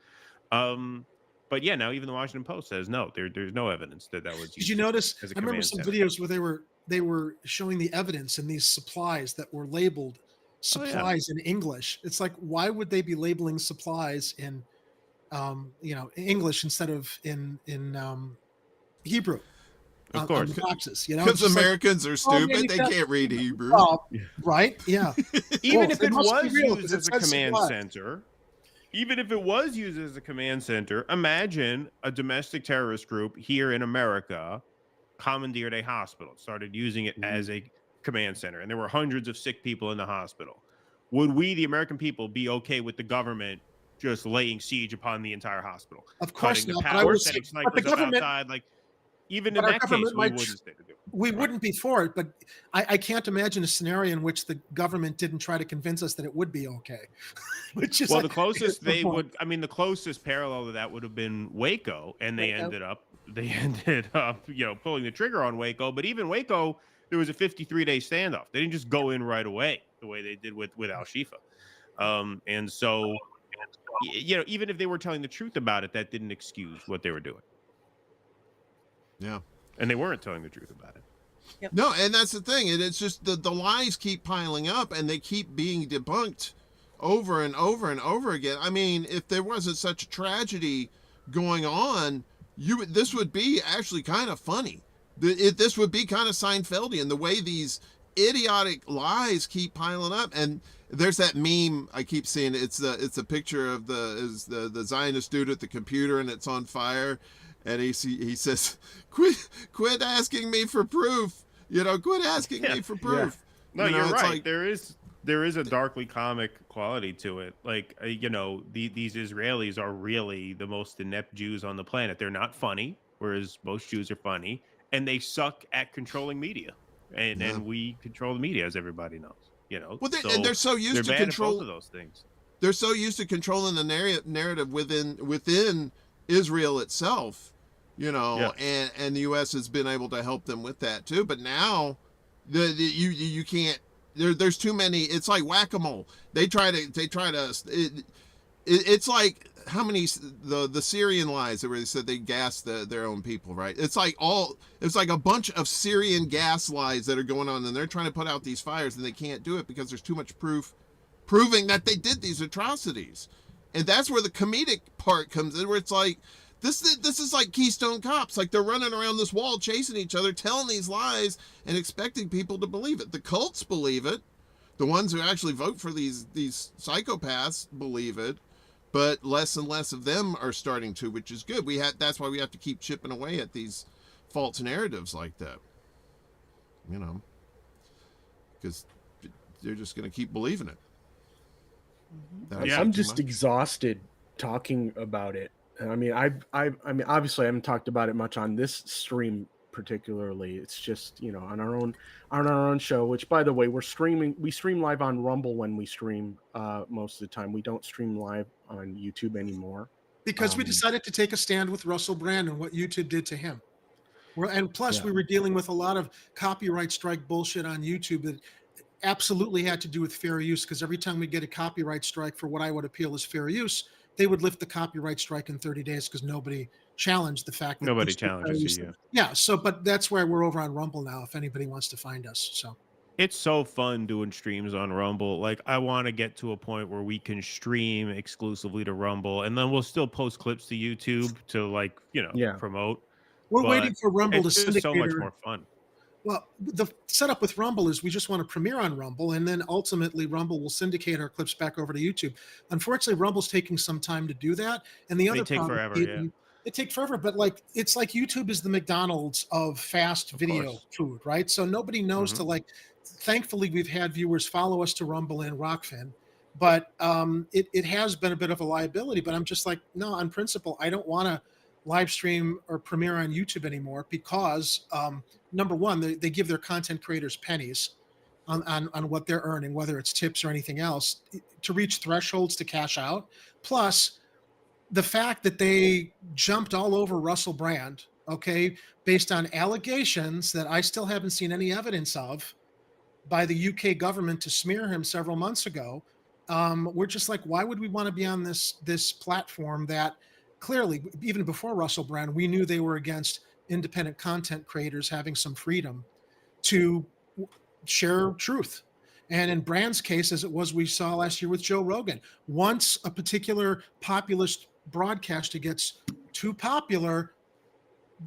But yeah, now even the Washington Post says no, there's no evidence that was used. Did you notice? As a I remember command some center. videos where they were showing the evidence in these supplies that were labeled supplies in English. It's like, why would they be labeling supplies in English instead of in Hebrew? Of course, on the boxes, because Americans are stupid. They can't read Hebrew. Right? Yeah. Even if it was used as a command center, even if it was used as a command center, imagine a domestic terrorist group here in America commandeered a hospital, started using it as a command center, and there were hundreds of sick people in the hospital. Would we, the American people, be okay with the government just laying siege upon the entire hospital? Of course cutting not. the power, setting snipers up outside, like even in that case, we wouldn't stay to do it. We wouldn't be for it, but I can't imagine a scenario in which the government didn't try to convince us that it would be okay. Which is well, the closest they would, I mean, the closest parallel to that would have been Waco, and they ended up, pulling the trigger on Waco. But even Waco, there was a 53-day standoff. They didn't just go in right away the way they did with Al Shifa. And so, even if they were telling the truth about it, that didn't excuse what they were doing. Yeah. And they weren't telling the truth about it. Yep. No, and that's the thing. And it's just the lies keep piling up and they keep being debunked over and over and over again. I mean, if there wasn't such a tragedy going on, this would be actually kind of funny. This would be kind of Seinfeldian, the way these idiotic lies keep piling up. And there's that meme I keep seeing. It's a picture of the Zionist dude at the computer and it's on fire. And he says, quit asking me for proof. Quit asking me for proof. No, you're right. Like, there is a darkly comic quality to it. Like, these Israelis are really the most inept Jews on the planet. They're not funny, whereas most Jews are funny, and they suck at controlling media. And we control the media, as everybody knows. Well, and they're so used to control both of those things. They're so used to controlling the narrative within Israel itself. And the U.S. has been able to help them with that too. But now, you can't. There's too many. It's like whack-a-mole. They try to. It's like how many the Syrian lies where they said they gassed their own people, right? It's like a bunch of Syrian gas lies that are going on, and they're trying to put out these fires, and they can't do it because there's too much proof proving that they did these atrocities. And that's where the comedic part comes in, where it's like. This is like Keystone Cops. Like they're running around this wall chasing each other, telling these lies and expecting people to believe it. The cults believe it. The ones who actually vote for these psychopaths believe it, but less and less of them are starting to, which is good. That's why we have to keep chipping away at these false narratives like that. Because they're just going to keep believing it. I'm just exhausted talking about it. I mean, I mean, obviously, I haven't talked about it much on this stream particularly. It's just on our own show. Which, by the way, we stream live on Rumble when we stream. Most of the time, we don't stream live on YouTube anymore because we decided to take a stand with Russell Brand and what YouTube did to him. And plus, we were dealing with a lot of copyright strike bullshit on YouTube that absolutely had to do with fair use. Because every time we get a copyright strike for what I would appeal as fair use, they would lift the copyright strike in 30 days because nobody challenged the fact that nobody challenges you. Yeah. So, but that's why we're over on Rumble now. If anybody wants to find us, so it's so fun doing streams on Rumble. Like I want to get to a point where we can stream exclusively to Rumble, and then we'll still post clips to YouTube to promote. We're waiting for Rumble to syndicate. So much more fun. Well, the setup with Rumble is we just want to premiere on Rumble, and then ultimately Rumble will syndicate our clips back over to YouTube. Unfortunately, Rumble's taking some time to do that, and the other problem, forever. It takes forever. But it's like YouTube is the McDonald's of fast video food, right? So nobody knows to Thankfully, we've had viewers follow us to Rumble and Rockfin, but it has been a bit of a liability. But I'm just like, no, on principle, I don't want to live stream or premiere on YouTube anymore because number one, they give their content creators pennies on what they're earning, whether it's tips or anything else, to reach thresholds to cash out. Plus, the fact that they jumped all over Russell Brand okay, based on allegations that I still haven't seen any evidence of by the UK government to smear him several months ago. We're just like, why would we want to be on this platform that clearly, even before Russell Brand, we knew they were against independent content creators having some freedom to share truth. And in Brand's case, as it was we saw last year with Joe Rogan, once a particular populist broadcaster gets too popular,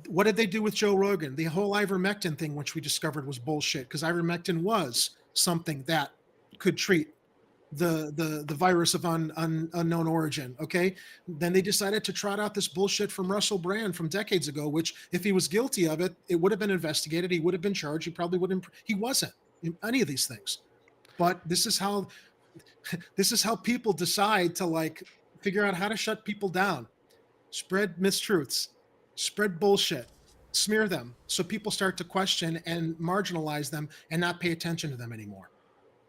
what did they do with Joe Rogan? The whole ivermectin thing, which we discovered was bullshit, because ivermectin was something that could treat the virus of unknown origin. Okay, then they decided to trot out this bullshit from Russell Brand from decades ago, which if he was guilty of it, it would have been investigated. He would have been charged. He probably wouldn't. He wasn't in any of these things. But this is how people decide to like figure out how to shut people down, spread mistruths, spread bullshit, smear them, so people start to question and marginalize them and not pay attention to them anymore.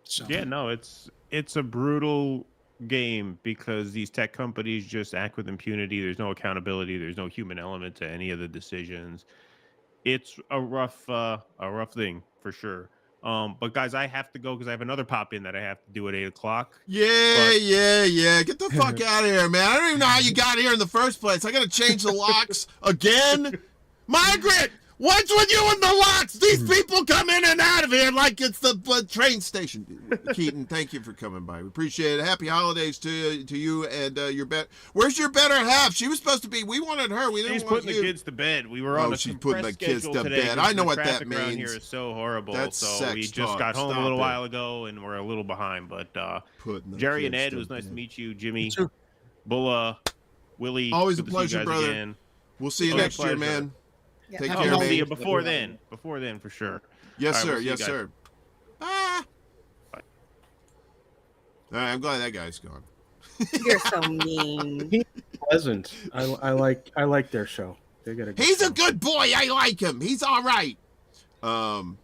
So yeah, no, it's a brutal game because these tech companies just act with impunity. There's no accountability. There's no human element to any of the decisions. It's a rough thing for sure. But guys, I have to go because I have another pop in that I have to do at 8:00. Yeah. Get the fuck out of here, man. I don't even know how you got here in the first place. I gotta change the locks again. Margaret, what's with you and the locks? These people come in and out of here like it's the train station. Keaton, thank you for coming by. We appreciate it. Happy holidays to you and your Where's your better half? She was supposed to be. We wanted her. We didn't She's want putting you. the kids to bed. We were on a she's putting the kids schedule to today bed. 'cause I know the what that traffic means. around here is so horrible. That's so sex we just talk. got home Stop a little it. while ago and we're a little behind. But Jerry and Ed, it was nice to meet you. Jimmy, Bulla, Willie, always a good to see you pleasure, guys brother. Again. We'll see you next year, man. Yeah. Take Oh, care, we'll man. see you before then. Before then, for sure. Yes, All right, sir. we'll see you Yes, guys. sir. Ah. Bye. All right, I'm glad that guy's gone. You're so mean. He's pleasant. I like their show. They got a good He's show. a good boy. I like him. He's all right. Hang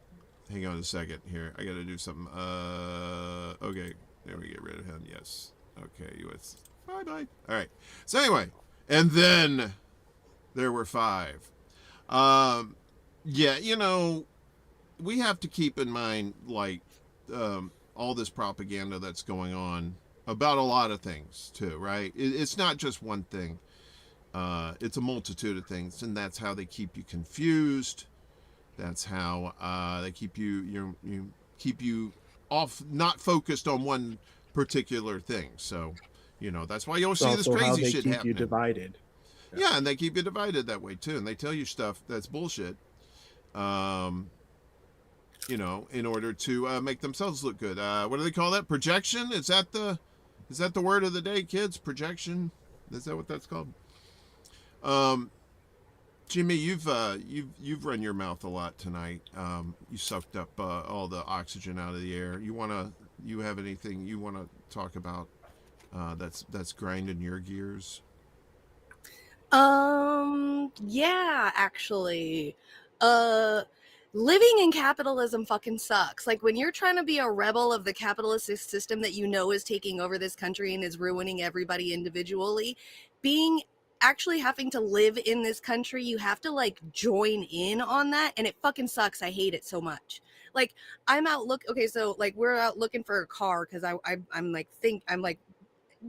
on a second here. I got to do something. Okay. There we get rid of him. Yes. Okay. Bye-bye. All right. So anyway, and then there were 5. Yeah, we have to keep in mind, like, all this propaganda that's going on about a lot of things, too, right? It's not just one thing. It's a multitude of things, and that's how they keep you confused. That's how they keep you keep you off, not focused on one particular thing. So, that's why you'll see this crazy shit happening. You divided. Yeah, and they keep you divided that way too, and they tell you stuff that's bullshit. In order to make themselves look good. What do they call that? Projection? Is that the word of the day, kids? Projection? Is that what that's called? Jimmy, you've run your mouth a lot tonight. You sucked up all the oxygen out of the air. You have anything you want to talk about that's grinding your gears? Yeah, actually. Living in capitalism fucking sucks. Like when you're trying to be a rebel of the capitalist system that is taking over this country and is ruining everybody individually, actually having to live in this country, you have to like join in on that, and it fucking sucks. I hate it so much. Like I'm out we're out looking for a car because I'm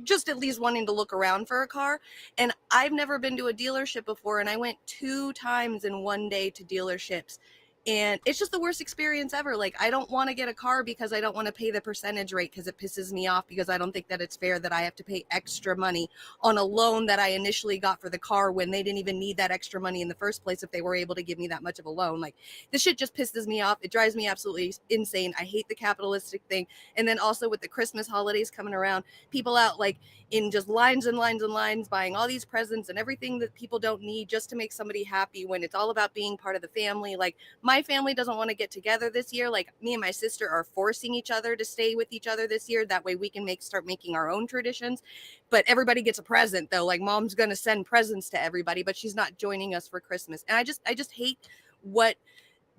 just at least wanting to look around for a car, and I've never been to a dealership before, and I went 2 times in one day to dealerships, and it's just the worst experience ever. Like I don't want to get a car because I don't want to pay the percentage rate because it pisses me off, because I don't think that it's fair that I have to pay extra money on a loan that I initially got for the car when they didn't even need that extra money in the first place if they were able to give me that much of a loan. Like this shit just pisses me off. It drives me absolutely insane. I hate the capitalistic thing. And then also with the Christmas holidays coming around, people out like in just lines and lines and lines buying all these presents and everything that people don't need just to make somebody happy, when it's all about being part of the family. Like my family doesn't want to get together this year. Like me and my sister are forcing each other to stay with each other this year. That way we can start making our own traditions. But everybody gets a present though. Like mom's going to send presents to everybody, but she's not joining us for Christmas. And I just hate what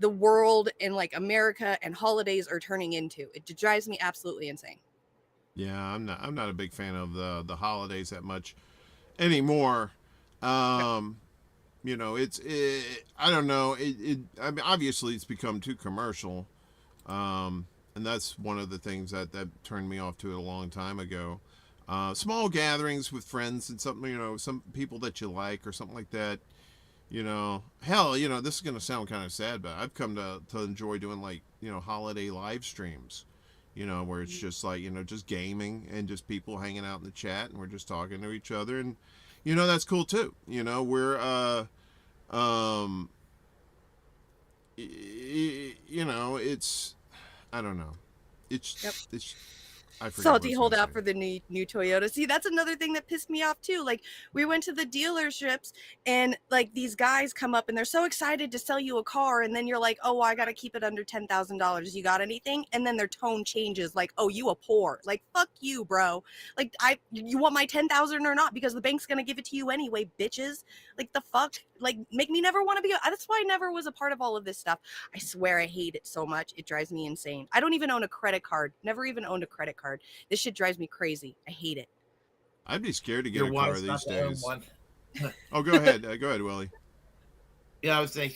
the world and like America and holidays are turning into. It drives me absolutely insane. Yeah, I'm not a big fan of the holidays that much anymore. You know, I don't know. I mean, obviously, it's become too commercial, and that's one of the things that turned me off to it a long time ago. Small gatherings with friends and something, you know, some people that you like or something like that. You know, hell, you know, this is gonna sound kind of sad, but I've come to enjoy doing, like, you know, holiday live streams. You know, where it's just like, you know, just gaming and just people hanging out in the chat and we're just talking to each other, and you know, that's cool too. You know, we're you know, it's, I don't know, it's I forget Salty what I was hold gonna out say. for the new Toyota. See, that's another thing that pissed me off too. Like, we went to the dealerships and like these guys come up and they're so excited to sell you a car, and then you're like, oh, I gotta keep it under $10,000. You got anything? And then their tone changes, like, oh, you a poor. Like, fuck you, bro. Like, you want my 10,000 or not? Because the bank's gonna give it to you anyway, bitches. Like, the fuck? Like, make me never want to be. That's why I never was a part of all of this stuff. I swear I hate it so much. It drives me insane. I don't even own a credit card. Never even owned a credit card. This shit drives me crazy. I hate it. I'd be scared to get Your a car wife's not these to own days. one. Oh, go ahead. Go ahead, Willie. Yeah, I was saying,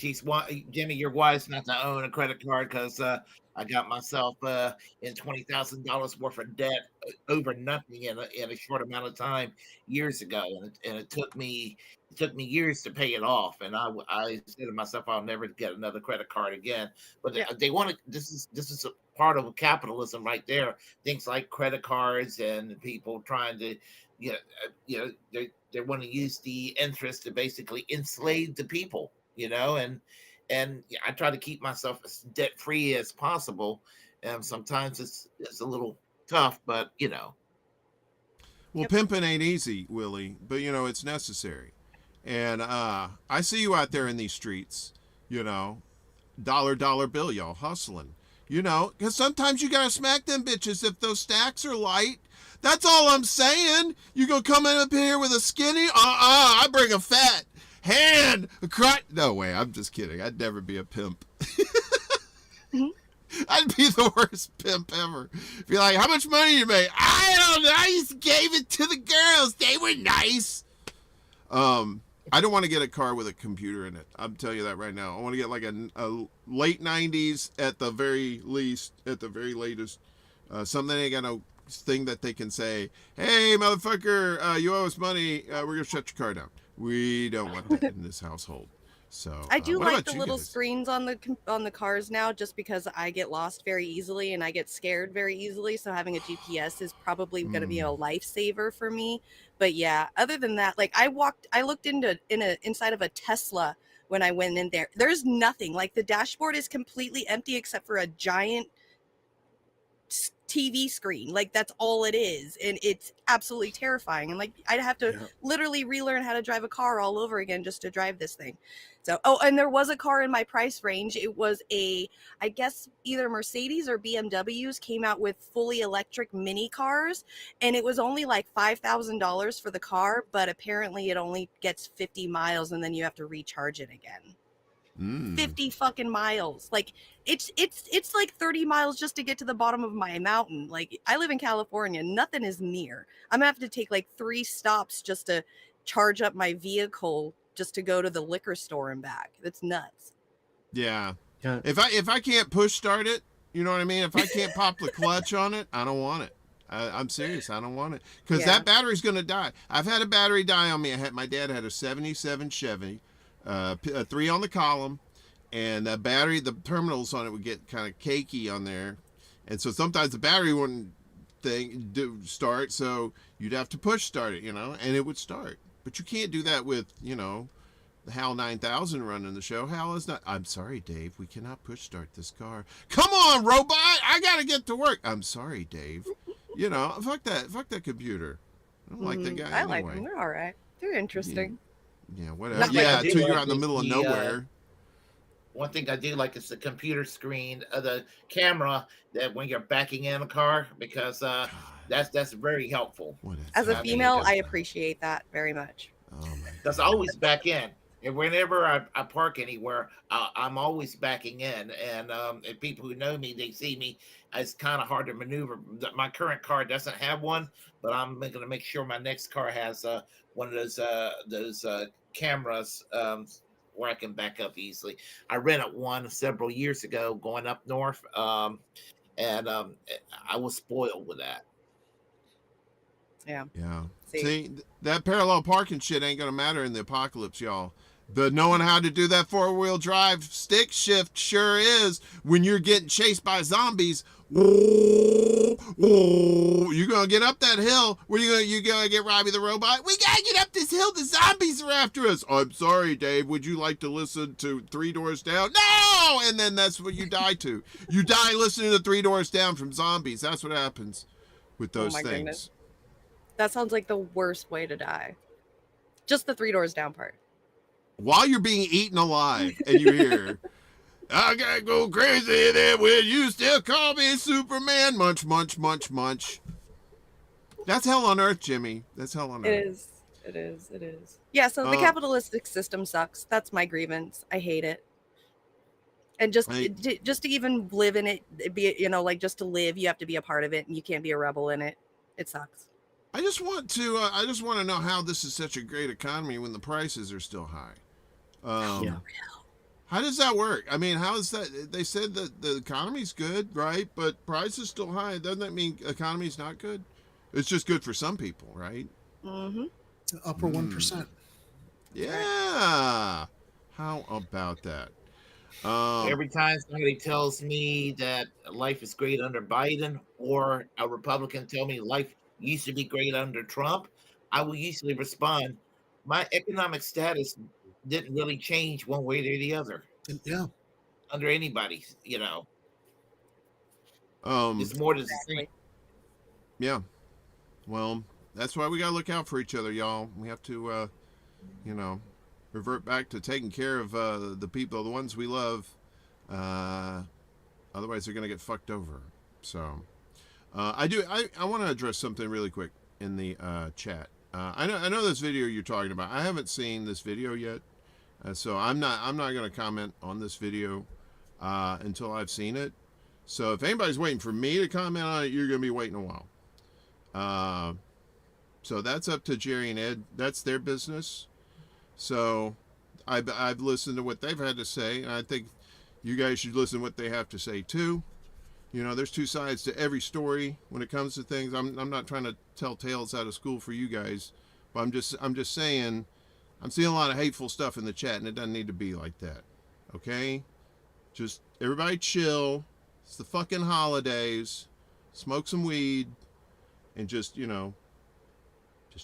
Jimmy, your wife's not to own a credit card because I got myself in $20,000 worth of debt over nothing in a short amount of time years ago, and it took me years to pay it off. And I said to myself, I'll never get another credit card again. But they want to. This is a part of capitalism right there. Things like credit cards and people trying to, you know, they want to use the interest to basically enslave the people. You know, and I try to keep myself as debt free as possible. And sometimes it's a little tough, but you know. Well, pimping ain't easy, Willie, but you know, it's necessary. And I see you out there in these streets, you know, dollar bill, y'all hustling. You know, because sometimes you gotta smack them bitches if those stacks are light. That's all I'm saying. You go coming up here with a skinny, I bring a fat hand, a crotch. No way, I'm just kidding. I'd never be a pimp. I'd be the worst pimp ever. Be like, how much money you make? I don't know. I just gave it to the girls. They were nice. I don't want to get a car with a computer in it. I'm telling you that right now. I want to get like a late 90s at the very least, at the very latest. Something they got no thing that they can say, hey, motherfucker, you owe us money. We're going to shut your car down. We don't want that in this household. So I do like the little guys? screens on the cars now, just because I get lost very easily and I get scared very easily. So having a GPS is probably going to be a lifesaver for me. But yeah, other than that, like I looked inside of a Tesla when I went in there. There's nothing. Like the dashboard is completely empty except for a giant TV screen. Like that's all it is, and it's absolutely terrifying. And like I'd have to literally relearn how to drive a car all over again just to drive this thing. So and there was a car in my price range. It was I guess either Mercedes or BMWs came out with fully electric mini cars, and it was only like $5,000 for the car, but apparently it only gets 50 miles and then you have to recharge it again. 50 fucking miles. Like it's like 30 miles just to get to the bottom of my mountain. Like I live in California, nothing is near. I'm gonna have to take like 3 stops just to charge up my vehicle just to go to the liquor store and back. That's nuts. Yeah. If I can't push start it, you know what I mean? If I can't pop the clutch on it, I don't want it. I'm serious. I don't want it because that battery's gonna die. I've had a battery die on me. My dad had a 77 Chevy. 3 on the column, and the battery, the terminals on it would get kind of cakey on there, and so sometimes the battery wouldn't start, so you'd have to push start it, you know, and it would start. But you can't do that with, you know, the HAL 9000 running the show. HAL is not. I'm sorry, Dave. We cannot push start this car. Come on, robot. I gotta get to work. I'm sorry, Dave. You know, fuck that computer. I don't like that guy. I like them. They're all right. They're interesting. Yeah, whatever. Yeah, until you're out in the middle of nowhere. One thing I do like is the computer screen, the camera that when you're backing in a car, because that's very helpful. As a female, I appreciate that very much. Oh my! Because I always back in. And whenever I park anywhere, I'm always backing in. And if people who know me, they see me, it's kind of hard to maneuver. My current car doesn't have one, but I'm going to make sure my next car has one of those cameras where I can back up easily. I rented one several years ago going up north, and I was spoiled with that. Yeah. Yeah. See, that parallel parking shit ain't gonna matter in the apocalypse, y'all. But knowing how to do that 4-wheel drive stick shift sure is when you're getting chased by zombies. You're gonna get up that hill. Where you gonna get Robbie the robot? We gotta get up this hill. The zombies are after us. I'm sorry, Dave. Would you like to listen to 3 Doors Down? No! And then that's what you die to. You die listening to 3 Doors Down from zombies. That's what happens with those things. Goodness. That sounds like the worst way to die. Just the 3 Doors Down part. While you're being eaten alive and you hear, I gotta go crazy there when you still call me Superman. Munch, munch, munch, munch. That's hell on earth, Jimmy. That's hell on earth. It is. It is. It is. Yeah, so the capitalistic system sucks. That's my grievance. I hate it. And just to even live in it, just to live, you have to be a part of it, and you can't be a rebel in it. It sucks. I just want to know how this is such a great economy when the prices are still high. How does that work? I mean, how is that? They said that the economy's good, right? But price is still high. Doesn't that mean economy's not good? It's just good for some people, right? Mm-hmm. The upper 1%. Yeah. How about that? Every time somebody tells me that life is great under Biden, or a Republican tell me life used to be great under Trump, I will usually respond, my economic status didn't really change one way or the other. Yeah. Under anybody, it's more than the same. Yeah. Well, that's why we got to look out for each other, y'all. We have to, revert back to taking care of the people, the ones we love. Otherwise, they're going to get fucked over. So, I want to address something really quick in the chat. I know this video you're talking about. I haven't seen this video yet, so I'm not going to comment on this video until I've seen it. So if anybody's waiting for me to comment on it, you're going to be waiting a while. So that's up to Jerry and Ed. That's their business. So I've listened to what they've had to say, and I think you guys should listen to what they have to say too. There's two sides to every story when it comes to things. I'm not trying to tell tales out of school for you guys, but I'm just saying I'm seeing a lot of hateful stuff in the chat, and it doesn't need to be like that. Okay? Just everybody chill. It's the fucking holidays. Smoke some weed and just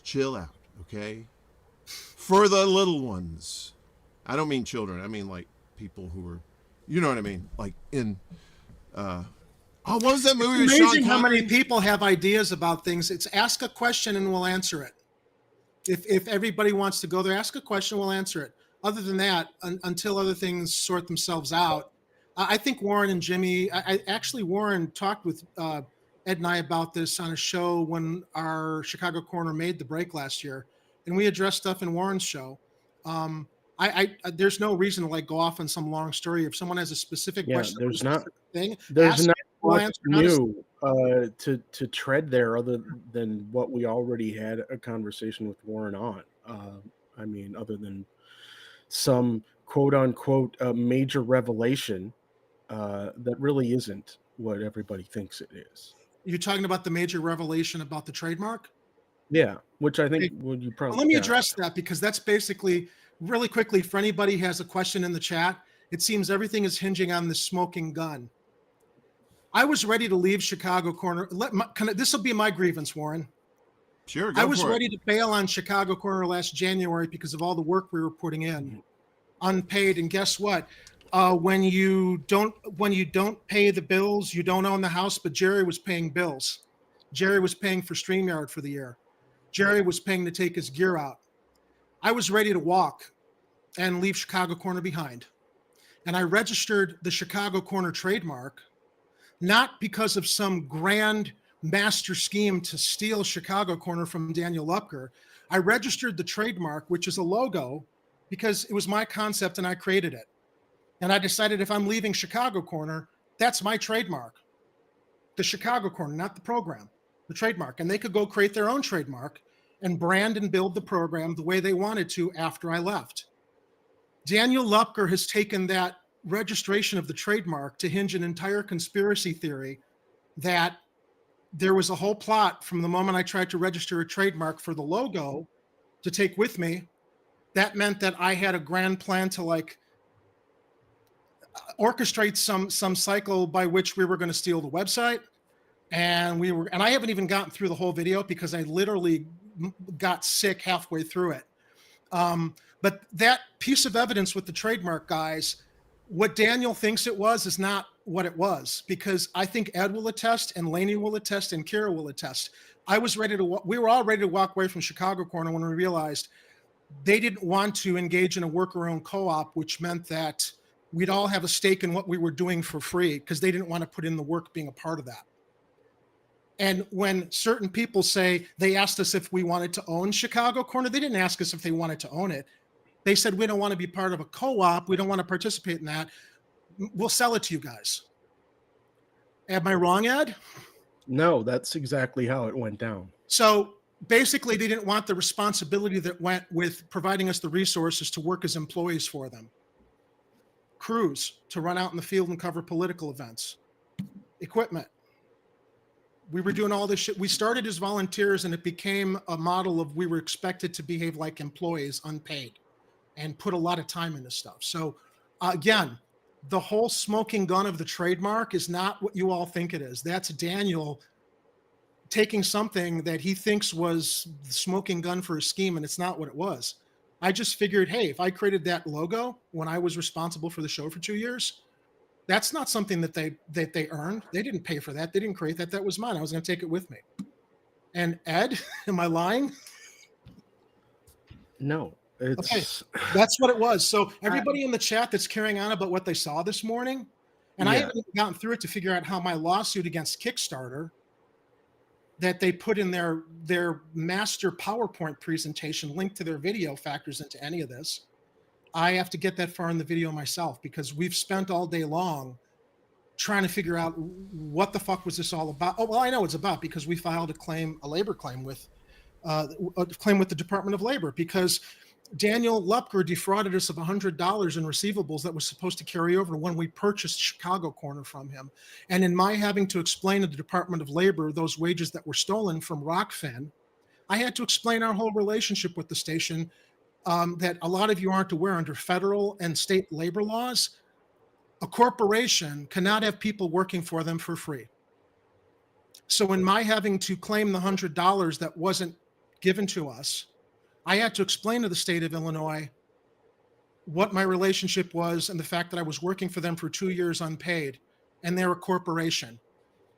chill out, okay? For the little ones. I don't mean children. I mean like people who are, you know what I mean? Like in what was that movie? It's amazing how many people have ideas about things. It's ask a question and we'll answer it. If everybody wants to go there, ask a question, we'll answer it. Other than that, until other things sort themselves out, I think Warren and Jimmy, Warren talked with Ed and I about this on a show when our Chicago Corner made the break last year, and we addressed stuff in Warren's show. There's no reason to go off on some long story. If someone has a specific question, there's not much new to tread there other than what we already had a conversation with Warren on. I mean, other than some quote unquote major revelation that really isn't what everybody thinks it is. You're talking about the major revelation about the trademark? Yeah, which I think would you probably. Let me address that, because that's basically really quickly for anybody who has a question in the chat. It seems everything is hinging on the smoking gun. I was ready to leave Chicago Corner. This will be my grievance, Warren. Sure. I was ready to bail on Chicago Corner last January because of all the work we were putting in, unpaid. And guess what? When you don't pay the bills, you don't own the house. But Jerry was paying bills. Jerry was paying for StreamYard for the year. Jerry was paying to take his gear out. I was ready to walk and leave Chicago Corner behind. And I registered the Chicago Corner trademark, not because of some grand master scheme to steal Chicago Corner from Daniel Lupker. I registered the trademark, which is a logo because it was my concept and I created it. And I decided if I'm leaving Chicago Corner, that's my trademark. The Chicago Corner, not the program, the trademark. And they could go create their own trademark and brand and build the program the way they wanted to after I left. Daniel Lupker has taken that registration of the trademark to hinge an entire conspiracy theory that there was a whole plot from the moment I tried to register a trademark for the logo to take with me. That meant that I had a grand plan to like orchestrate some cycle by which we were going to steal the website. And I haven't even gotten through the whole video because I literally got sick halfway through it. But that piece of evidence with the trademark, guys, what Daniel thinks it was is not what it was, because I think Ed will attest and Lainey will attest and Kira will attest. We were all ready to walk away from Chicago Corner when we realized they didn't want to engage in a worker-owned co-op, which meant that we'd all have a stake in what we were doing for free because they didn't want to put in the work being a part of that. And when certain people say they asked us if we wanted to own Chicago Corner, they didn't ask us if they wanted to own it. They said, we don't want to be part of a co-op. We don't want to participate in that. We'll sell it to you guys. Am I wrong, Ed? No, that's exactly how it went down. So basically, they didn't want the responsibility that went with providing us the resources to work as employees for them. Crews to run out in the field and cover political events. Equipment. We were doing all this shit. We started as volunteers and it became a model of we were expected to behave like employees, unpaid, and put a lot of time into stuff. So again, the whole smoking gun of the trademark is not what you all think it is. That's Daniel taking something that he thinks was the smoking gun for a scheme, and it's not what it was. I just figured, hey, if I created that logo when I was responsible for the show for 2 years, that's not something that they earned. They didn't pay for that. They didn't create that. That was mine. I was going to take it with me. And Ed, am I lying? No, it's okay. That's what it was. So everybody in the chat that's carrying on about what they saw this morning, and I haven't gotten through it to figure out how my lawsuit against Kickstarter that they put in their master PowerPoint presentation linked to their video factors into any of this. I have to get that far in the video myself because we've spent all day long trying to figure out what the fuck was this all about. Oh, well, I know it's about because we filed a labor claim with the Department of Labor because Daniel Lupker defrauded us of $100 in receivables that was supposed to carry over when we purchased Chicago Corner from him. And in my having to explain to the Department of Labor those wages that were stolen from Rockfin, I had to explain our whole relationship with the station that a lot of you aren't aware under federal and state labor laws. A corporation cannot have people working for them for free. So in my having to claim the $100 that wasn't given to us, I had to explain to the state of Illinois what my relationship was and the fact that I was working for them for 2 years unpaid, and they're a corporation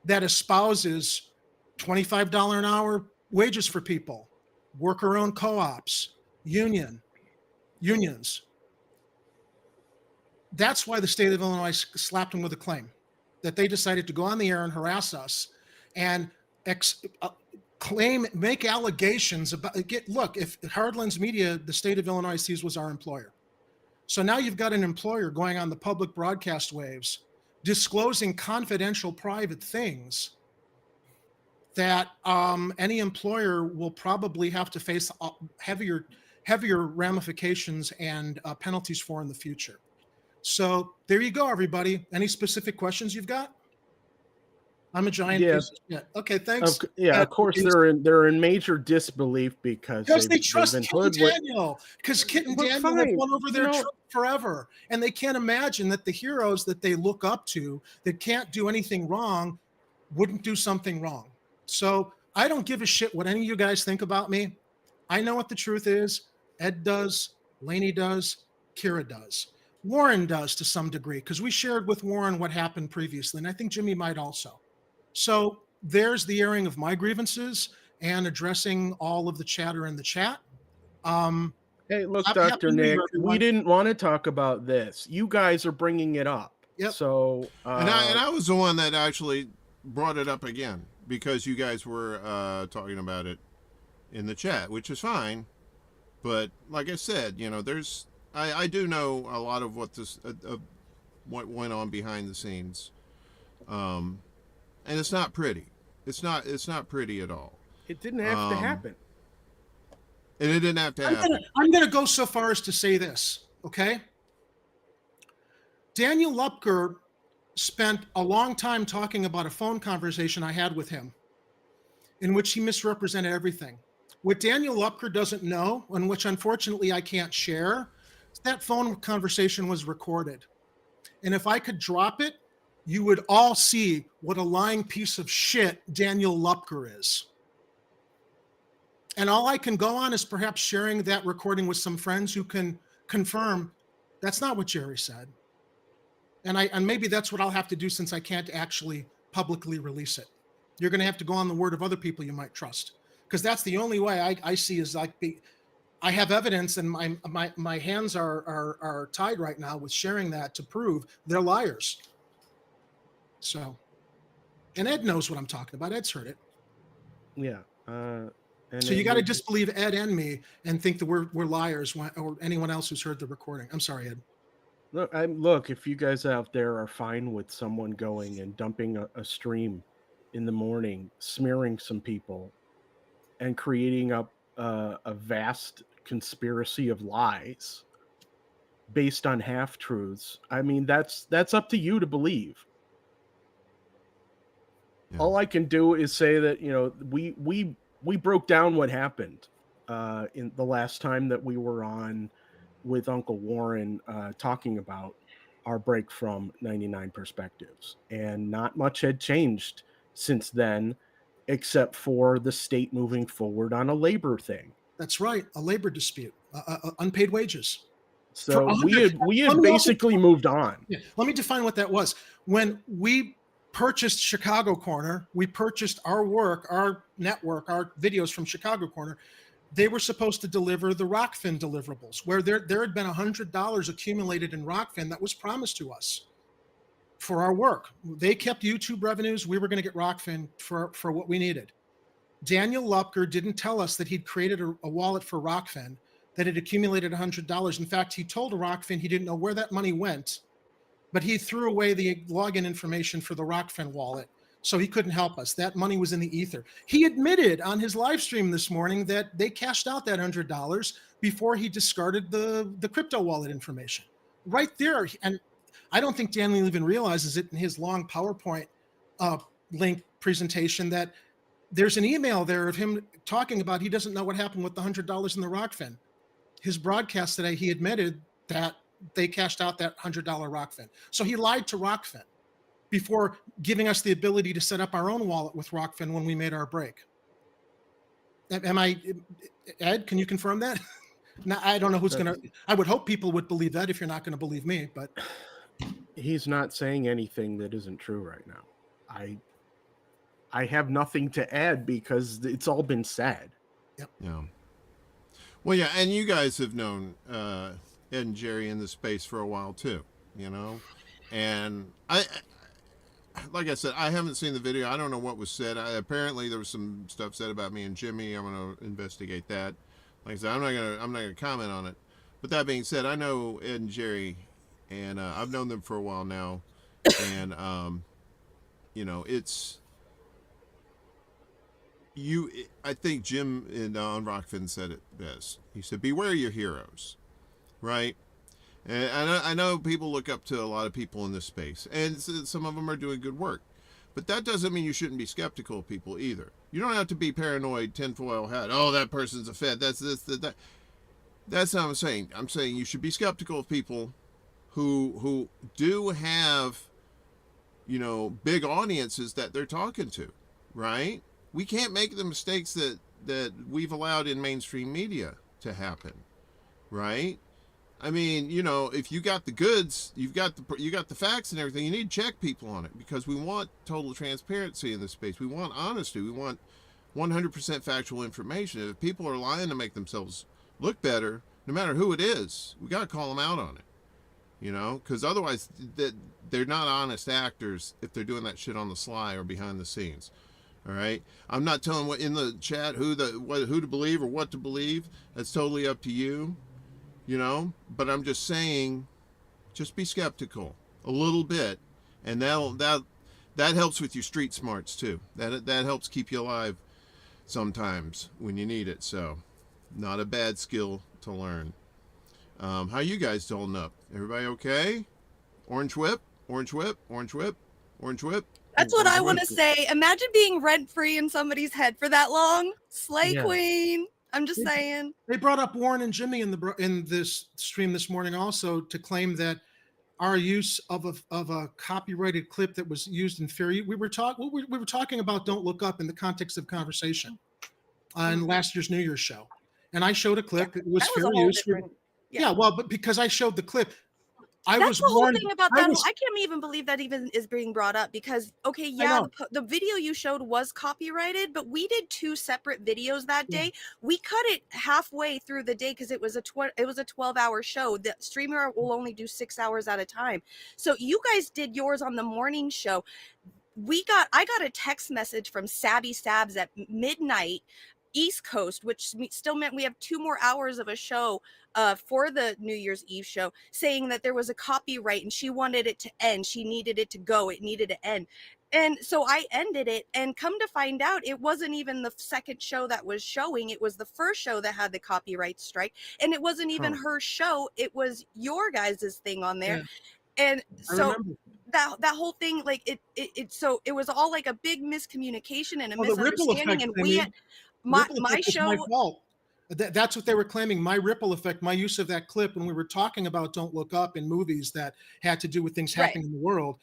that espouses $25 an hour wages for people, worker-owned co-ops, unions. That's why the state of Illinois slapped them with a claim that they decided to go on the air and harass us and make allegations about look, if Hardlands Media, the state of Illinois sees was our employer. So now you've got an employer going on the public broadcast waves, disclosing confidential private things that any employer will probably have to face heavier ramifications and penalties for in the future. So there you go, everybody. Any specific questions you've got? I'm a giant piece of shit. Okay, thanks. Of course they're in major disbelief because they trust Kit and Daniel. Because Kit and Daniel have won over their troop forever, and they can't imagine that the heroes that they look up to that can't do anything wrong wouldn't do something wrong. So I don't give a shit what any of you guys think about me. I know what the truth is. Ed does, Lainey does, Kira does. Warren does to some degree because we shared with Warren what happened previously, and I think Jimmy might also. So there's the airing of my grievances and addressing all of the chatter in the chat. Hey, look, Dr. Nick, we didn't want to talk about this. You guys are bringing it up. Yep. So, and I was the one that actually brought it up again because you guys were talking about it in the chat, which is fine. But like I said, there's I do know a lot of what what went on behind the scenes, and it's not pretty. It's not pretty at all. It didn't have to happen. And it didn't have to happen. I'm gonna go so far as to say this, okay? Daniel Lupker spent a long time talking about a phone conversation I had with him in which he misrepresented everything. What Daniel Lupker doesn't know, and which unfortunately I can't share, that phone conversation was recorded. And if I could drop it, you would all see what a lying piece of shit Daniel Lupker is. And all I can go on is perhaps sharing that recording with some friends who can confirm that's not what Jerry said. And maybe that's what I'll have to do since I can't actually publicly release it. You're going to have to go on the word of other people you might trust, because that's the only way I see is like I have evidence, and my hands are tied right now with sharing that to prove they're liars. So, and Ed knows what I'm talking about. Ed's heard it. Yeah. So you got to disbelieve Ed and me and think that we're liars, or anyone else who's heard the recording. I'm sorry, Ed. Look, if you guys out there are fine with someone going and dumping a stream in the morning, smearing some people, and creating up a vast conspiracy of lies based on half truths, I mean, that's up to you to believe. Yeah. All I can do is say that, you know, we broke down what happened in the last time that we were on with Uncle Warren talking about our break from 99 Perspectives, and not much had changed since then, except for the state moving forward on a labor thing. That's right, a labor dispute, unpaid wages. So we had basically moved on. Yeah, let me define what that was. When we purchased Chicago Corner, we purchased our work, our network, our videos from Chicago Corner. They were supposed to deliver the Rockfin deliverables, where there had been $100 accumulated in Rockfin that was promised to us for our work. They kept YouTube revenues. We were going to get Rockfin for what we needed. Daniel Lupker didn't tell us that he'd created a wallet for Rockfin, that had accumulated $100. In fact, he told Rockfin he didn't know where that money went, but he threw away the login information for the Rockfin wallet, so he couldn't help us. That money was in the ether. He admitted on his live stream this morning that they cashed out that $100 before he discarded the crypto wallet information. Right there. And I don't think Daniel even realizes it in his long PowerPoint link presentation that there's an email there of him talking about he doesn't know what happened with the $100 in the Rockfin. His broadcast today, he admitted that they cashed out that $100 Rockfin. So he lied to Rockfin before giving us the ability to set up our own wallet with Rockfin when we made our break. Ed, can you confirm that? Now, I don't know who's going to, I would hope people would believe that if you're not going to believe me, but. He's not saying anything that isn't true right now. I have nothing to add because it's all been said. Yep. Yeah. Well, yeah, and you guys have known Ed and Jerry in the space for a while too, you know, and like I said, I haven't seen the video. I don't know what was said. Apparently there was some stuff said about me and Jimmy. I'm going to investigate that. Like I said, I'm not going to comment on it. But that being said, I know Ed and Jerry, and I've known them for a while now, and you know, I think Jim on Rockfin said it best. He said, beware your heroes, right? And I know people look up to a lot of people in this space, and some of them are doing good work. But that doesn't mean you shouldn't be skeptical of people either. You don't have to be paranoid, tinfoil hat. Oh, that person's a Fed. That's this, that. That's not what I'm saying. I'm saying you should be skeptical of people who do have, you know, big audiences that they're talking to, right? We can't make the mistakes that we've allowed in mainstream media to happen, right? I mean, you know, if you got the goods, you got the facts and everything, you need to check people on it, because we want total transparency in this space. We want honesty. We want 100% factual information. If people are lying to make themselves look better, no matter who it is, we got to call them out on it, you know, because otherwise they're not honest actors if they're doing that shit on the sly or behind the scenes. All right, I'm not telling what in the chat who to believe or what to believe. That's totally up to you. But I'm just saying, just be skeptical a little bit, and that helps with your street smarts too. That helps keep you alive sometimes when you need it. So, not a bad skill to learn. How you guys holding up? Everybody okay? Orange whip, orange whip, orange whip, orange whip. That's what I want to say. Imagine being rent-free in somebody's head for that long. Slay queen. I'm just saying. They brought up Warren and Jimmy in this stream this morning also to claim that our use of a copyrighted clip that was used in fair use. We were talking about Don't Look Up in the context of conversation on last year's New Year's show, and I showed a clip. It was fair use. Well, but because I showed the clip, That's the whole thing about that. I can't even believe that even is being brought up because, okay, the video you showed was copyrighted, but we did 2 separate videos that day. We cut it halfway through the day because it was a 12-hour show. The streamer will only do 6 hours at a time. So you guys did yours on the morning show. I got a text message from Sabby Sabs at midnight East Coast, which still meant we have 2 more hours of a show for the New Year's Eve show, saying that there was a copyright and she wanted it to end. She needed it to go. It needed to end. And so I ended it, and come to find out, it wasn't even the second show that was showing. It was the first show that had the copyright strike, and it wasn't even her show. It was your guys' thing on there. And so that whole thing, like so it was all like a big miscommunication and a misunderstanding. And we had my show. My fault. That's what they were claiming. My ripple effect, my use of that clip when we were talking about Don't Look Up in movies that had to do with things happening in the world.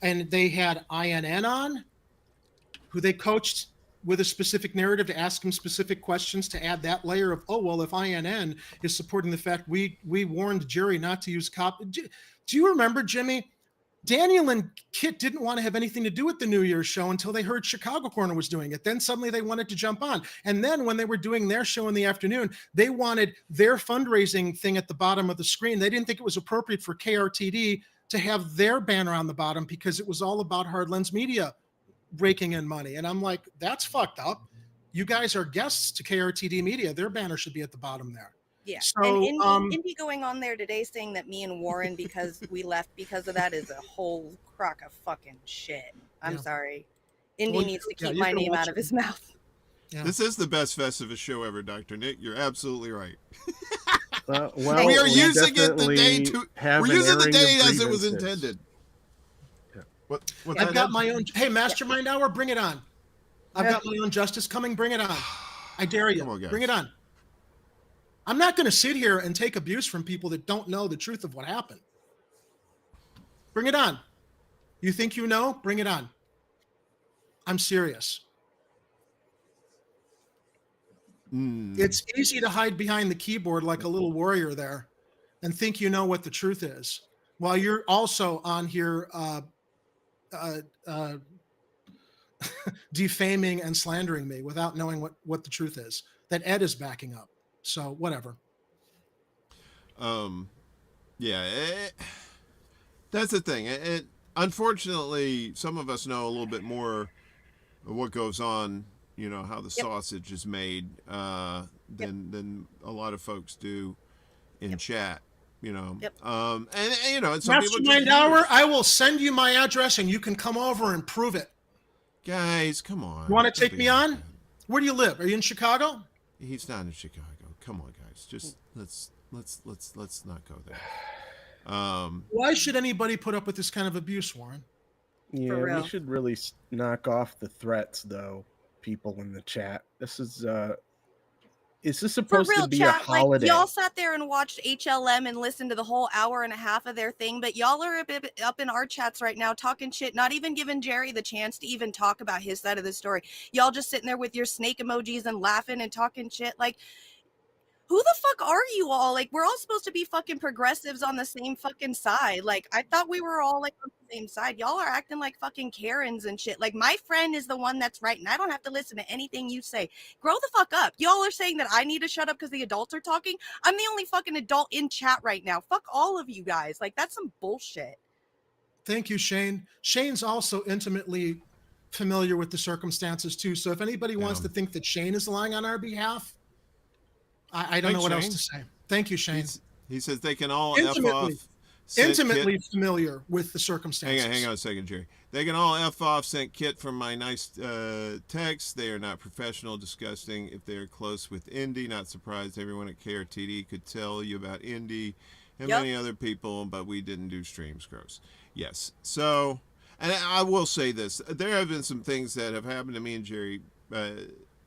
And they had INN on, who they coached with a specific narrative to ask him specific questions to add that layer of, oh, well, if INN is supporting the fact we warned Jerry not to use copy. Do you remember, Jimmy? Daniel and Kit didn't want to have anything to do with the New Year's show until they heard Chicago Corner was doing it. Then suddenly they wanted to jump on. And then when they were doing their show in the afternoon, they wanted their fundraising thing at the bottom of the screen. They didn't think it was appropriate for KRTD to have their banner on the bottom because it was all about Hard Lens Media raking in money. And I'm like, that's fucked up. You guys are guests to KRTD Media. Their banner should be at the bottom there. Yeah. So, and Indy going on there today saying that me and Warren, because we left because of that, is a whole crock of fucking shit. I'm sorry. Indy needs to keep my name out of his mouth. Yeah. This is the best Festivus show ever, Dr. Nick. You're absolutely right. Well, we are using it the day we're using the day as it was intended. Yeah. I've got my own. Hey, Mastermind Hour, bring it on. I've got my own justice coming. Bring it on. I dare you. Bring it on. I'm not going to sit here and take abuse from people that don't know the truth of what happened. Bring it on. You think you know? Bring it on. I'm serious. It's easy to hide behind the keyboard like a little warrior there and think you know what the truth is, while you're also on here defaming and slandering me without knowing what the truth is that Ed is backing up. So whatever. That's the thing. Unfortunately, some of us know a little bit more of what goes on, how the sausage is made, than a lot of folks do in chat, and some Mastermind Hour, I will send you my address and you can come over and prove it. Guys, come on. You want to take me on? Where do you live? Are you in Chicago? He's not in Chicago. Come on, guys. Just let's not go there. Why should anybody put up with this kind of abuse, Warren? Yeah, we should really knock off the threats, though. People in the chat. This is supposed to be a holiday? Like, y'all sat there and watched HLM and listened to the whole hour and a half of their thing, but y'all are a bit up in our chats right now talking shit, not even giving Jerry the chance to even talk about his side of the story. Y'all just sitting there with your snake emojis and laughing and talking shit. Like, who the fuck are you all? Like, we're all supposed to be fucking progressives on the same fucking side. Like, I thought we were all like on the same side. Y'all are acting like fucking Karens and shit. Like, my friend is the one that's right, and I don't have to listen to anything you say. Grow the fuck up. Y'all are saying that I need to shut up because the adults are talking. I'm the only fucking adult in chat right now. Fuck all of you guys. Like, that's some bullshit. Thank you, Shane. Shane's also intimately familiar with the circumstances too. So if anybody wants to think that Shane is lying on our behalf, I don't know what else to say. Thank you, Shane. He says they can all Intimately. F off. sent Intimately Kit- familiar with the circumstances. Hang on a second, Jerry. They can all F off, sent Kit from my nice text. They are not professional, disgusting. If they are close with Indy, not surprised. Everyone at KRTD could tell you about Indy and many other people, but we didn't do streams. Gross. Yes. So, and I will say this. There have been some things that have happened to me and Jerry,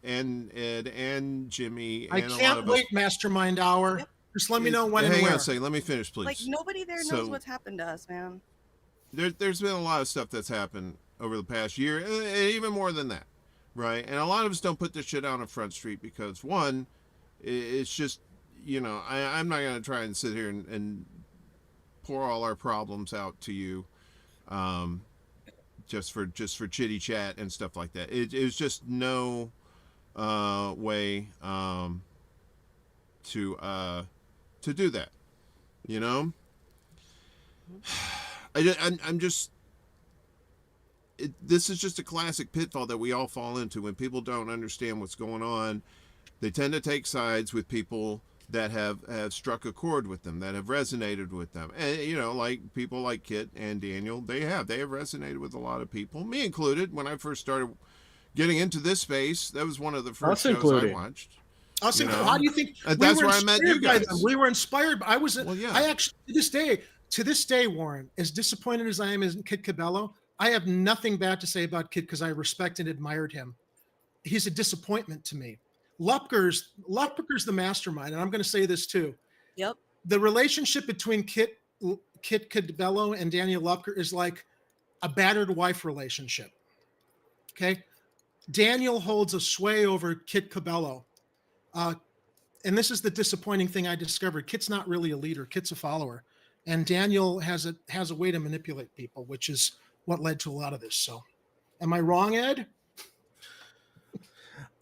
and Ed and Jimmy. And I can't wait, Mastermind Hour. Just let me know when and hang where. on a second. Let me finish, please. Like nobody there knows what's happened to us, man. There's been a lot of stuff that's happened over the past year, and even more than that, right? And a lot of us don't put this shit out on Front Street because, one, it's just, I'm not going to try and sit here and pour all our problems out to you just for chitty chat and stuff like that. It was just no way to do that, I'm just. This is just a classic pitfall that we all fall into when people don't understand what's going on. They tend to take sides with people that have struck a chord with them, that have resonated with them, and like people like Kit and Daniel, they have resonated with a lot of people, me included. When I first started getting into this space, that was one of the first shows I watched. How do you think that's where I met you guys? We were inspired. I actually to this day, Warren, as disappointed as I am in Kit Cabello, I have nothing bad to say about Kit because I respect and admired him. He's a disappointment to me. Lupker's the mastermind, and I'm going to say this too. Yep. The relationship between Kit Cabello and Daniel Lupker is like a battered wife relationship. Okay, Daniel holds a sway over Kit Cabello. And this is the disappointing thing I discovered. Kit's not really a leader. Kit's a follower. And Daniel has a way to manipulate people, which is what led to a lot of this. So am I wrong, Ed?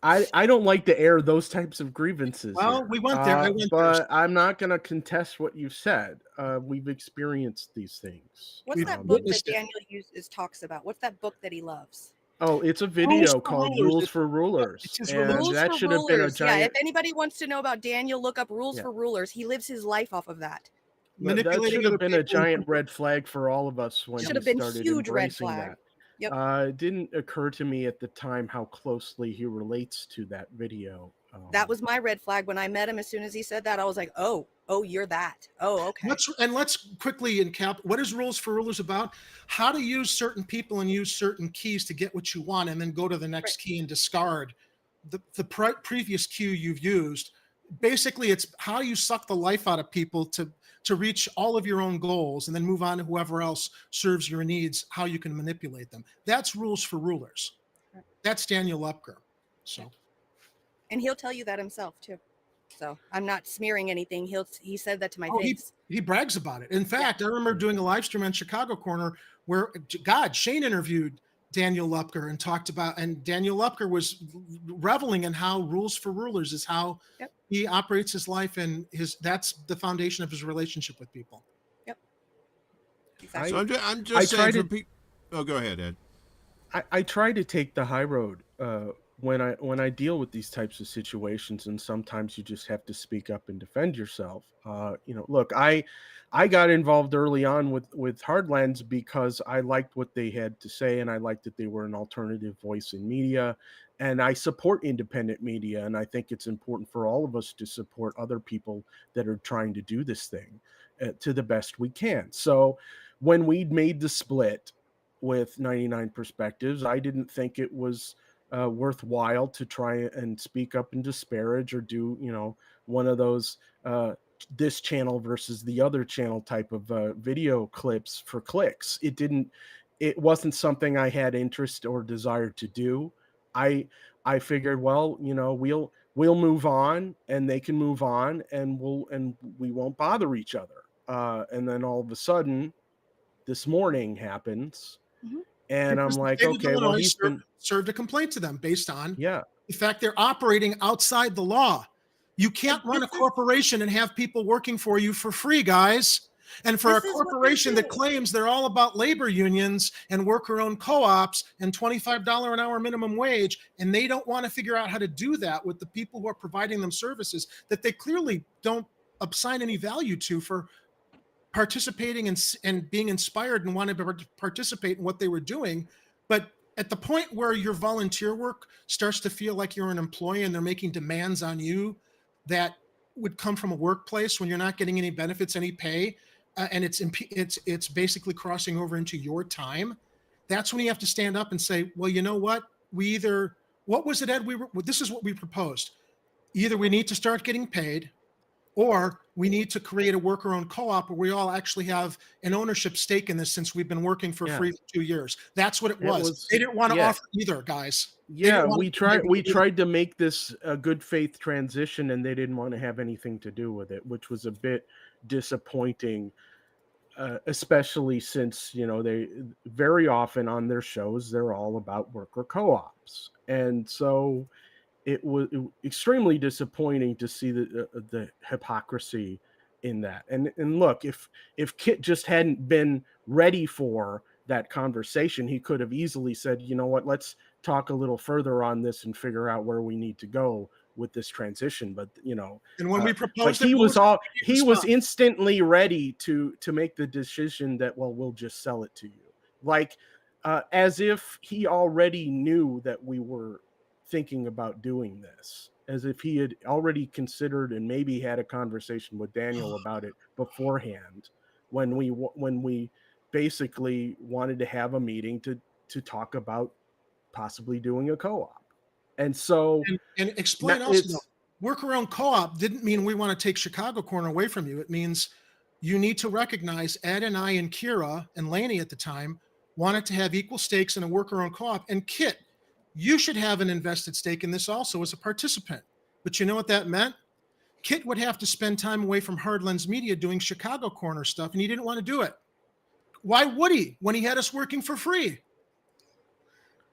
I don't like to air those types of grievances. Well, we went there. But I'm not going to contest what you said. We've experienced these things. What's that book that Daniel talks about? What's that book that he loves? Oh, it's a video called Rules for Rulers. Rules that for should have been a Rulers. giant. Yeah, if anybody wants to know about Daniel, look up Rules for Rulers. He lives his life off of that. That should have been a giant red flag for all of us when should have we been started huge red embracing flag. that. Yep. It didn't occur to me at the time how closely he relates to that video. That was my red flag when I met him. As soon as he said that, I was like, oh, you're that. Oh, okay. Let's quickly encap. What is Rules for Rulers about? How to use certain people and use certain keys to get what you want, and then go to the next key and discard the previous cue you've used. Basically, it's how you suck the life out of people to reach all of your own goals, and then move on to whoever else serves your needs, how you can manipulate them. That's Rules for Rulers. That's Daniel Lupker. So. And he'll tell you that himself too. So I'm not smearing anything. He said that to my face. He brags about it. In fact, I remember doing a live stream on Chicago Corner where Shane interviewed Daniel Lupker and talked about, and Daniel Lupker was reveling in how Rules for Rulers is how he operates his life, and that's the foundation of his relationship with people. Yep. Exactly. So I'm just saying for people. Oh, go ahead, Ed. I try to take the high road when I deal with these types of situations, and sometimes you just have to speak up and defend yourself. Look, I got involved early on with Hardlands because I liked what they had to say, and I liked that they were an alternative voice in media, and I support independent media, and I think it's important for all of us to support other people that are trying to do this thing to the best we can. So when we made the split with 99 Perspectives, I didn't think it was worthwhile to try and speak up and disparage or do one of those this channel versus the other channel type of video clips for clicks. It wasn't something I had interest or desire to do. I figured, well, we'll move on, and they can move on, and we won't bother each other. And then all of a sudden, this morning happens. Mm-hmm. And Because I'm like, the state of okay, well, Illinois served a complaint to them based on the fact they're operating outside the law. You can't run a corporation and have people working for you for free, guys. And for a corporation that claims they're all about labor unions and worker-owned co-ops and $25 an hour minimum wage, and they don't want to figure out how to do that with the people who are providing them services that they clearly don't assign any value to for participating and being inspired and wanting to participate in what they were doing. But at the point where your volunteer work starts to feel like you're an employee and they're making demands on you that would come from a workplace when you're not getting any benefits, any pay, and it's basically crossing over into your time, that's when you have to stand up and say, well, you know what? What was it, Ed? This is what we proposed. Either we need to start getting paid, or we need to create a worker-owned co-op where we all actually have an ownership stake in this, since we've been working for free for 2 years. That's what it was. They didn't want to offer either, guys. Yeah, we tried to make this a good faith transition, and they didn't want to have anything to do with it, which was a bit disappointing, especially since, you know, they very often on their shows, they're all about worker co-ops. And so it was extremely disappointing to see the hypocrisy in that. And look, if Kit just hadn't been ready for that conversation, he could have easily said, you know what, let's talk a little further on this and figure out where we need to go with this transition. But you know, and when we proposed, he was instantly ready to make the decision that, well, we'll just sell it to you, like as if he already knew that we were thinking about doing this, as if he had already considered and maybe had a conversation with Daniel about it beforehand, when we basically wanted to have a meeting to talk about possibly doing a co-op. And so and explain also, worker-owned co-op didn't mean we want to take Chicago Corner away from you. It means you need to recognize Ed and I and Kira and Laney at the time wanted to have equal stakes in a worker-owned co-op. And Kit, you should have an invested stake in this also as a participant. But you know what that meant? Kit would have to spend time away from Hard Lens Media doing Chicago Corner stuff, and he didn't want to do it. Why would he, when he had us working for free?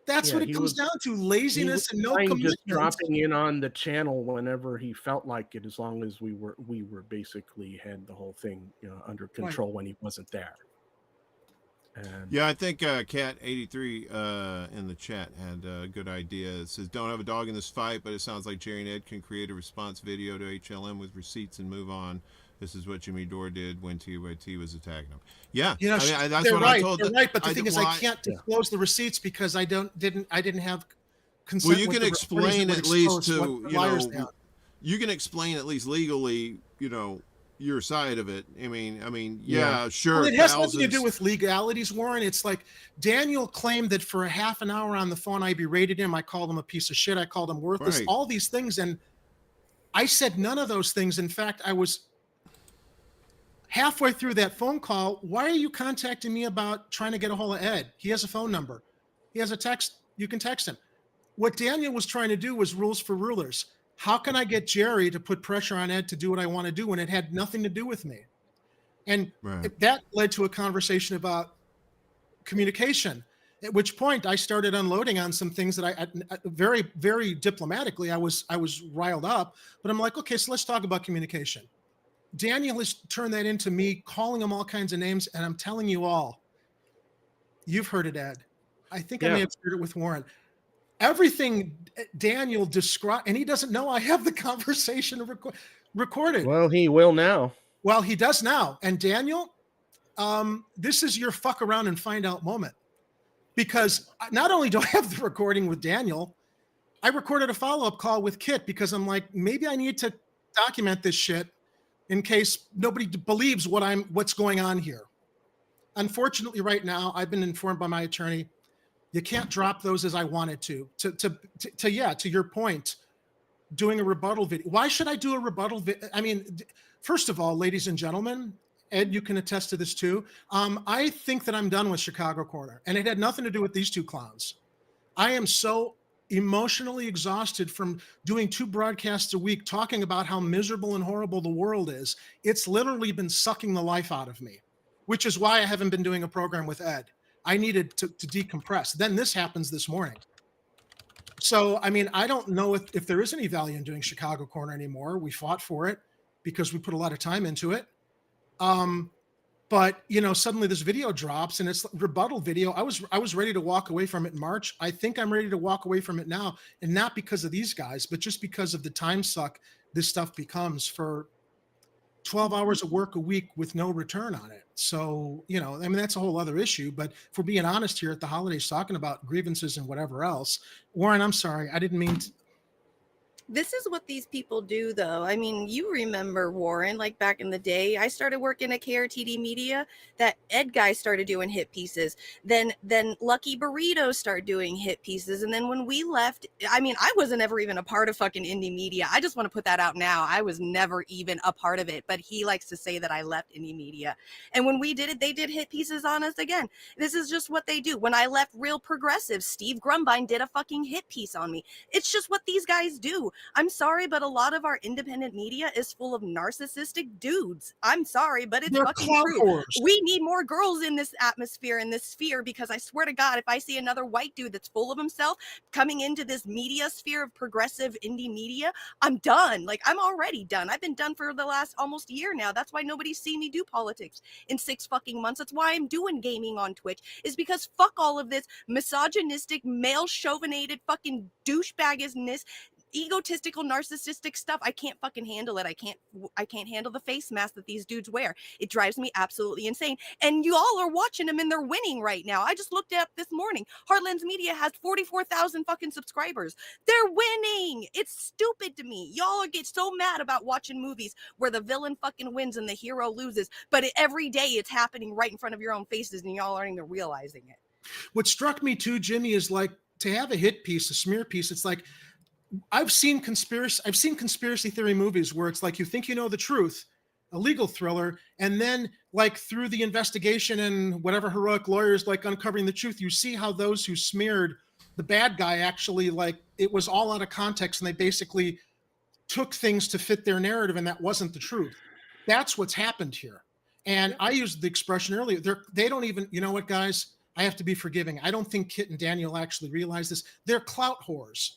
That's what it comes down to: laziness and no commitment. Just dropping in on the channel whenever he felt like it, as long as we were basically had the whole thing, you know, under control when he wasn't there. And yeah, I think Cat83 in the chat had a good idea. It says, don't have a dog in this fight, but it sounds like Jerry and Ed can create a response video to HLM with receipts and move on. This is what Jimmy Dore did when TYT was attacking him. Yeah, you know, I mean, that's they're what right. I told they're right, but the thing is, well, I can't disclose the receipts because I didn't have consent. Well, you can explain at least to, you know, you can explain at least legally, you know, your side of it. I mean, yeah, sure. Well, it has nothing to do with legalities, Warren. It's like Daniel claimed that for a half an hour on the phone, I berated him. I called him a piece of shit. I called him worthless. Right. All these things, and I said none of those things. In fact, I was halfway through that phone call. Why are you contacting me about trying to get a hold of Ed? He has a phone number. He has a text. You can text him. What Daniel was trying to do was rules for rulers. How can I get Jerry to put pressure on Ed to do what I want to do when it had nothing to do with me? And that led to a conversation about communication, at which point I started unloading on some things that I very, very diplomatically, I was riled up, but I'm like, okay, so let's talk about communication. Daniel has turned that into me calling him all kinds of names. And I'm telling you all, you've heard it, Ed. I think I may have heard it with Warren. Everything Daniel described, and he doesn't know I have the conversation recorded. Well, he will now. Well, he does now. And Daniel, this is your fuck around and find out moment. Because not only do I have the recording with Daniel, I recorded a follow-up call with Kit because I'm like, maybe I need to document this shit in case nobody believes what's going on here. Unfortunately, right now, I've been informed by my attorney, you can't drop those as I wanted to your point, doing a rebuttal video. Why should I do a rebuttal video? I mean, first of all, ladies and gentlemen, Ed, you can attest to this too. I think that I'm done with Chicago Corner, and it had nothing to do with these two clowns. I am so emotionally exhausted from doing 2 broadcasts a week, talking about how miserable and horrible the world is. It's literally been sucking the life out of me, which is why I haven't been doing a program with Ed. I needed to decompress. Then this happens this morning. So, I mean, I don't know if there is any value in doing Chicago Corner anymore. We fought for it because we put a lot of time into it. But, you know, suddenly this video drops and it's a rebuttal video. I was ready to walk away from it in March. I think I'm ready to walk away from it now, and not because of these guys, but just because of the time suck this stuff becomes for 12 hours of work a week with no return on it. So, you know, I mean, that's a whole other issue. But if we're being honest here at the holidays, talking about grievances and whatever else, Warren, I'm sorry, I didn't mean to. This is what these people do, though. I mean, you remember, Warren, like back in the day, I started working at KRTD Media. That Ed guy started doing hit pieces. Then Lucky Burrito started doing hit pieces. And then when we left, I mean, I wasn't ever even a part of fucking indie media. I just want to put that out now. I was never even a part of it. But he likes to say that I left indie media. And when we did it, they did hit pieces on us again. This is just what they do. When I left Real Progressive, Steve Grumbine did a fucking hit piece on me. It's just what these guys do. I'm sorry, but a lot of our independent media is full of narcissistic dudes. I'm sorry, but it's fucking true. We need more girls in this atmosphere, in this sphere, because I swear to God, if I see another white dude that's full of himself coming into this media sphere of progressive indie media, I'm done. Like, I'm already done. I've been done for the last almost year now. That's why nobody's seen me do politics in 6 fucking months. That's why I'm doing gaming on Twitch, is because fuck all of this misogynistic, male chauvininated fucking douchebaggishness, egotistical, narcissistic stuff. I can't fucking handle it. I can't handle the face mask that these dudes wear. It drives me absolutely insane. And you all are watching them and they're winning right now. I just looked up this morning. Heartlands Media has 44,000 fucking subscribers. They're winning. It's stupid to me. Y'all get so mad about watching movies where the villain fucking wins and the hero loses, but every day it's happening right in front of your own faces and y'all aren't even realizing it. What struck me too, Jimmy, is like, to have a hit piece, a smear piece, it's like, I've seen conspiracy theory movies where it's like you think you know the truth, a legal thriller, and then like through the investigation and whatever heroic lawyers like uncovering the truth, you see how those who smeared the bad guy actually, like, it was all out of context and they basically took things to fit their narrative, and that wasn't the truth. That's what's happened here. And I used the expression earlier, they don't even, you know what, guys, I have to be forgiving. I don't think Kit and Daniel actually realize this. They're clout whores.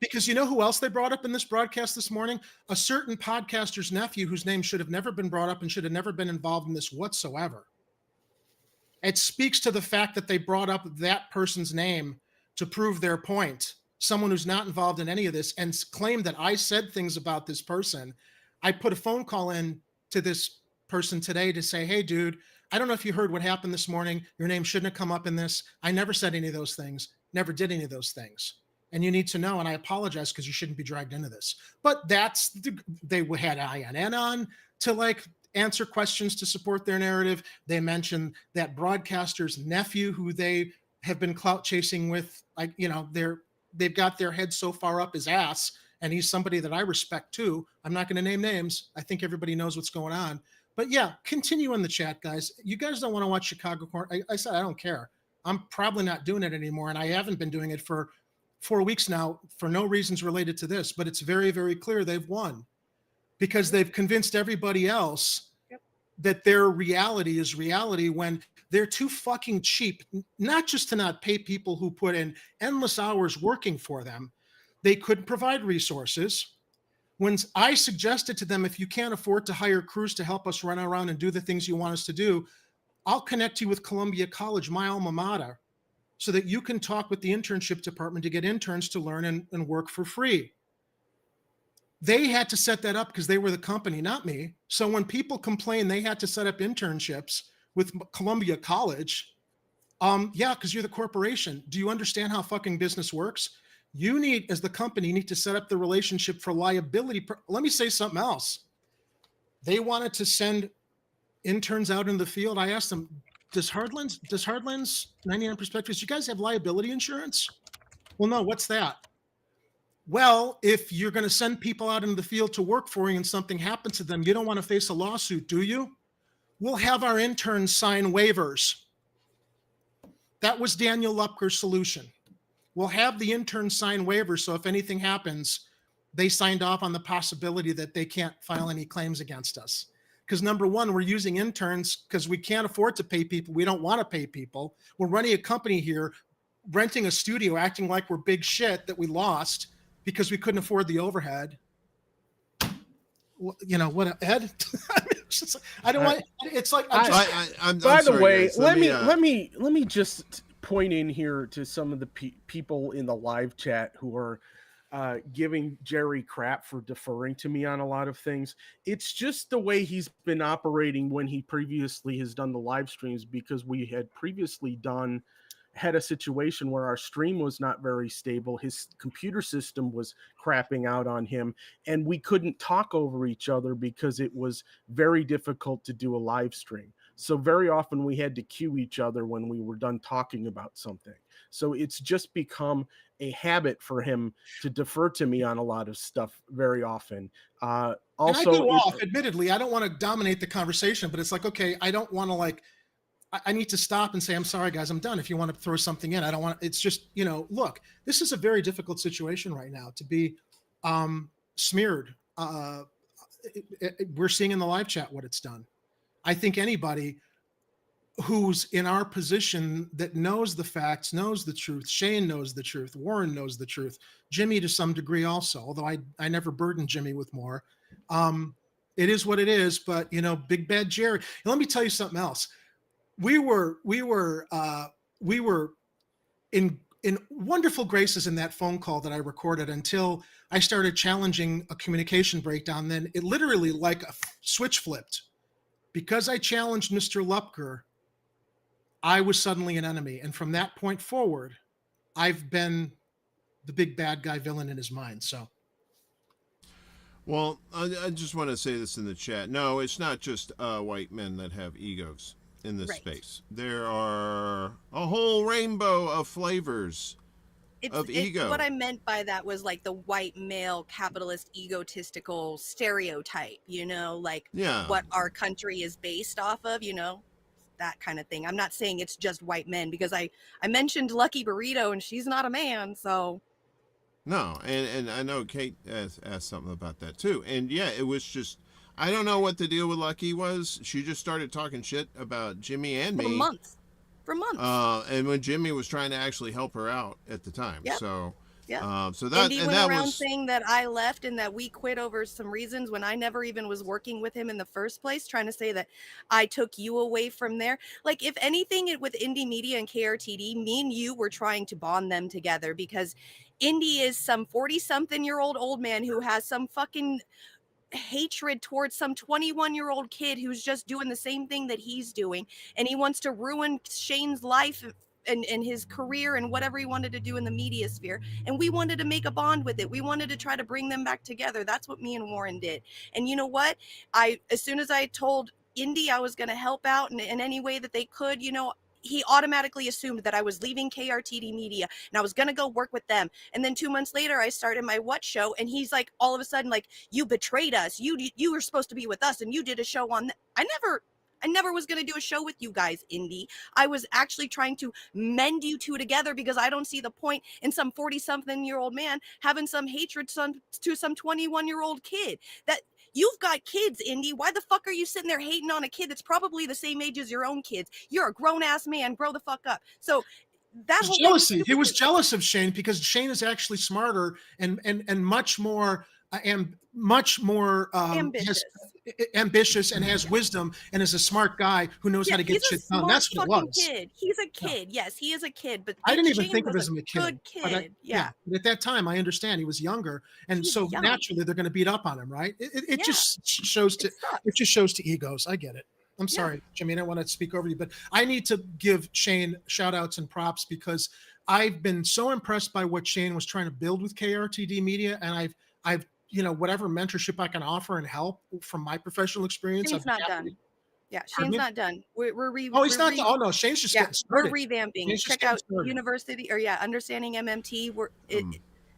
Because you know who else they brought up in this broadcast this morning? A certain podcaster's nephew whose name should have never been brought up and should have never been involved in this whatsoever. It speaks to the fact that they brought up that person's name to prove their point. Someone who's not involved in any of this, and claimed that I said things about this person. I put a phone call in to this person today to say, hey, dude, I don't know if you heard what happened this morning. Your name shouldn't have come up in this. I never said any of those things, never did any of those things. And you need to know, and I apologize because you shouldn't be dragged into this. But they had INN on to like answer questions to support their narrative. They mentioned that broadcaster's nephew, who they have been clout chasing with, like, you know, they've got their head so far up his ass, and he's somebody that I respect too. I'm not going to name names. I think everybody knows what's going on. But yeah, continue in the chat, guys. You guys don't want to watch Chicago Court. I said I don't care. I'm probably not doing it anymore, and I haven't been doing it for 4 weeks now for no reasons related to this, but it's very, very clear they've won because they've convinced everybody else that their reality is reality when they're too fucking cheap, not just to not pay people who put in endless hours working for them. They couldn't provide resources. When I suggested to them, if you can't afford to hire crews to help us run around and do the things you want us to do, I'll connect you with Columbia College, my alma mater, so that you can talk with the internship department to get interns to learn and work for free. They had to set that up because they were the company, not me. So when people complain they had to set up internships with Columbia College, yeah, because you're the corporation. Do you understand how fucking business works? You need, as the company, need to set up the relationship for liability. Let me say something else. They wanted to send interns out in the field. I asked them, does Heartlands 99 Perspectives, you guys have liability insurance? Well, no, what's that? Well, if you're going to send people out into the field to work for you and something happens to them, you don't want to face a lawsuit, do you? We'll have our interns sign waivers. That was Daniel Lupker's solution. We'll have the interns sign waivers, so if anything happens, they signed off on the possibility that they can't file any claims against us. Because number one, we're using interns because we can't afford to pay people. We don't want to pay people. We're running a company here, renting a studio, acting like we're big shit that we lost because we couldn't afford the overhead. You know what, Ed? I don't want. It's like. I'm by the way, guys, let me just point in here to some of the people in the live chat who are giving Jerry crap for deferring to me on a lot of things. It's just the way he's been operating when he previously has done the live streams, because we had previously had a situation where our stream was not very stable. His computer system was crapping out on him, and we couldn't talk over each other because it was very difficult to do a live stream. So very often we had to cue each other when we were done talking about something. So it's just become a habit for him to defer to me on a lot of stuff very often. And Also, I go off, admittedly, I don't want to dominate the conversation, but it's like, okay, I don't want to like, I need to stop and say, I'm sorry, guys, I'm done. If you want to throw something in, I don't want, it's just, look, this is a very difficult situation right now to be smeared. We're seeing in the live chat what it's done. I think anybody who's in our position that knows the facts, knows the truth. Shane knows the truth. Warren knows the truth. Jimmy to some degree also, although I never burden Jimmy with more. It is what it is, but Big Bad Jerry. And let me tell you something else. We were in wonderful graces in that phone call that I recorded until I started challenging a communication breakdown. Then it literally like a switch flipped. Because I challenged Mr. Lupker, I was suddenly an enemy. And from that point forward, I've been the big bad guy villain in his mind. So. Well, I just want to say this in the chat. No, it's not just white men that have egos in this space. There are a whole rainbow of flavors of ego. What I meant by that was like the white male capitalist egotistical stereotype, what our country is based off of, that kind of thing. I'm not saying it's just white men, because I mentioned Lucky Burrito and she's not a man, so. No, and I know Kate asked something about that too. And yeah, it was just, I don't know what the deal with Lucky was. She just started talking shit about Jimmy and me. For months. And when Jimmy was trying to actually help her out at the time. Yep. So yeah. So that Indy and went that around was saying that I left and that we quit over some reasons when I never even was working with him in the first place, trying to say that I took you away from there. Like, if anything, with Indie Media and KRTD, me and you were trying to bond them together, because Indy is some 40-something-year-old old man who has some fucking hatred towards some 21-year-old kid who's just doing the same thing that he's doing, and he wants to ruin Shane's life and his career and whatever he wanted to do in the media sphere, and we wanted to make a bond with it. We wanted to try to bring them back together. That's what me and Warren did. And you know what, as soon as I told Indy I was going to help out in any way that they could, he automatically assumed that I was leaving KRTD Media and I was going to go work with them. And then 2 months later, I started my What show, and he's like, all of a sudden, like, you betrayed us. You were supposed to be with us, and you did a show on I never was going to do a show with you guys, Indy. I was actually trying to mend you two together, because I don't see the point in some 40-something-year-old man having some hatred to some 21-year-old kid. That you've got kids, Indy. Why the fuck are you sitting there hating on a kid that's probably the same age as your own kids? You're a grown-ass man. Grow the fuck up. So that whole jealousy. He was jealous of Shane because Shane is actually smarter and much more ambitious and has wisdom and is a smart guy who knows how to get shit done. That's what it was. Kid. He's a kid. Yeah. Yes, he is a kid. But I didn't even Shane think of him as a kid. Good kid. But at that time, I understand he was younger, and He's so young. naturally they're going to beat up on him, right? It just shows to egos. I get it. I'm sorry, Jimmy. I don't want to speak over you, but I need to give Shane shout outs and props, because I've been so impressed by what Shane was trying to build with KRTD Media, and I've whatever mentorship I can offer and help from my professional experience. Shane's not done. Yeah, Shane's not done. He's not. Oh no, Shane's just getting started. We're revamping. Check out University Understanding MMT.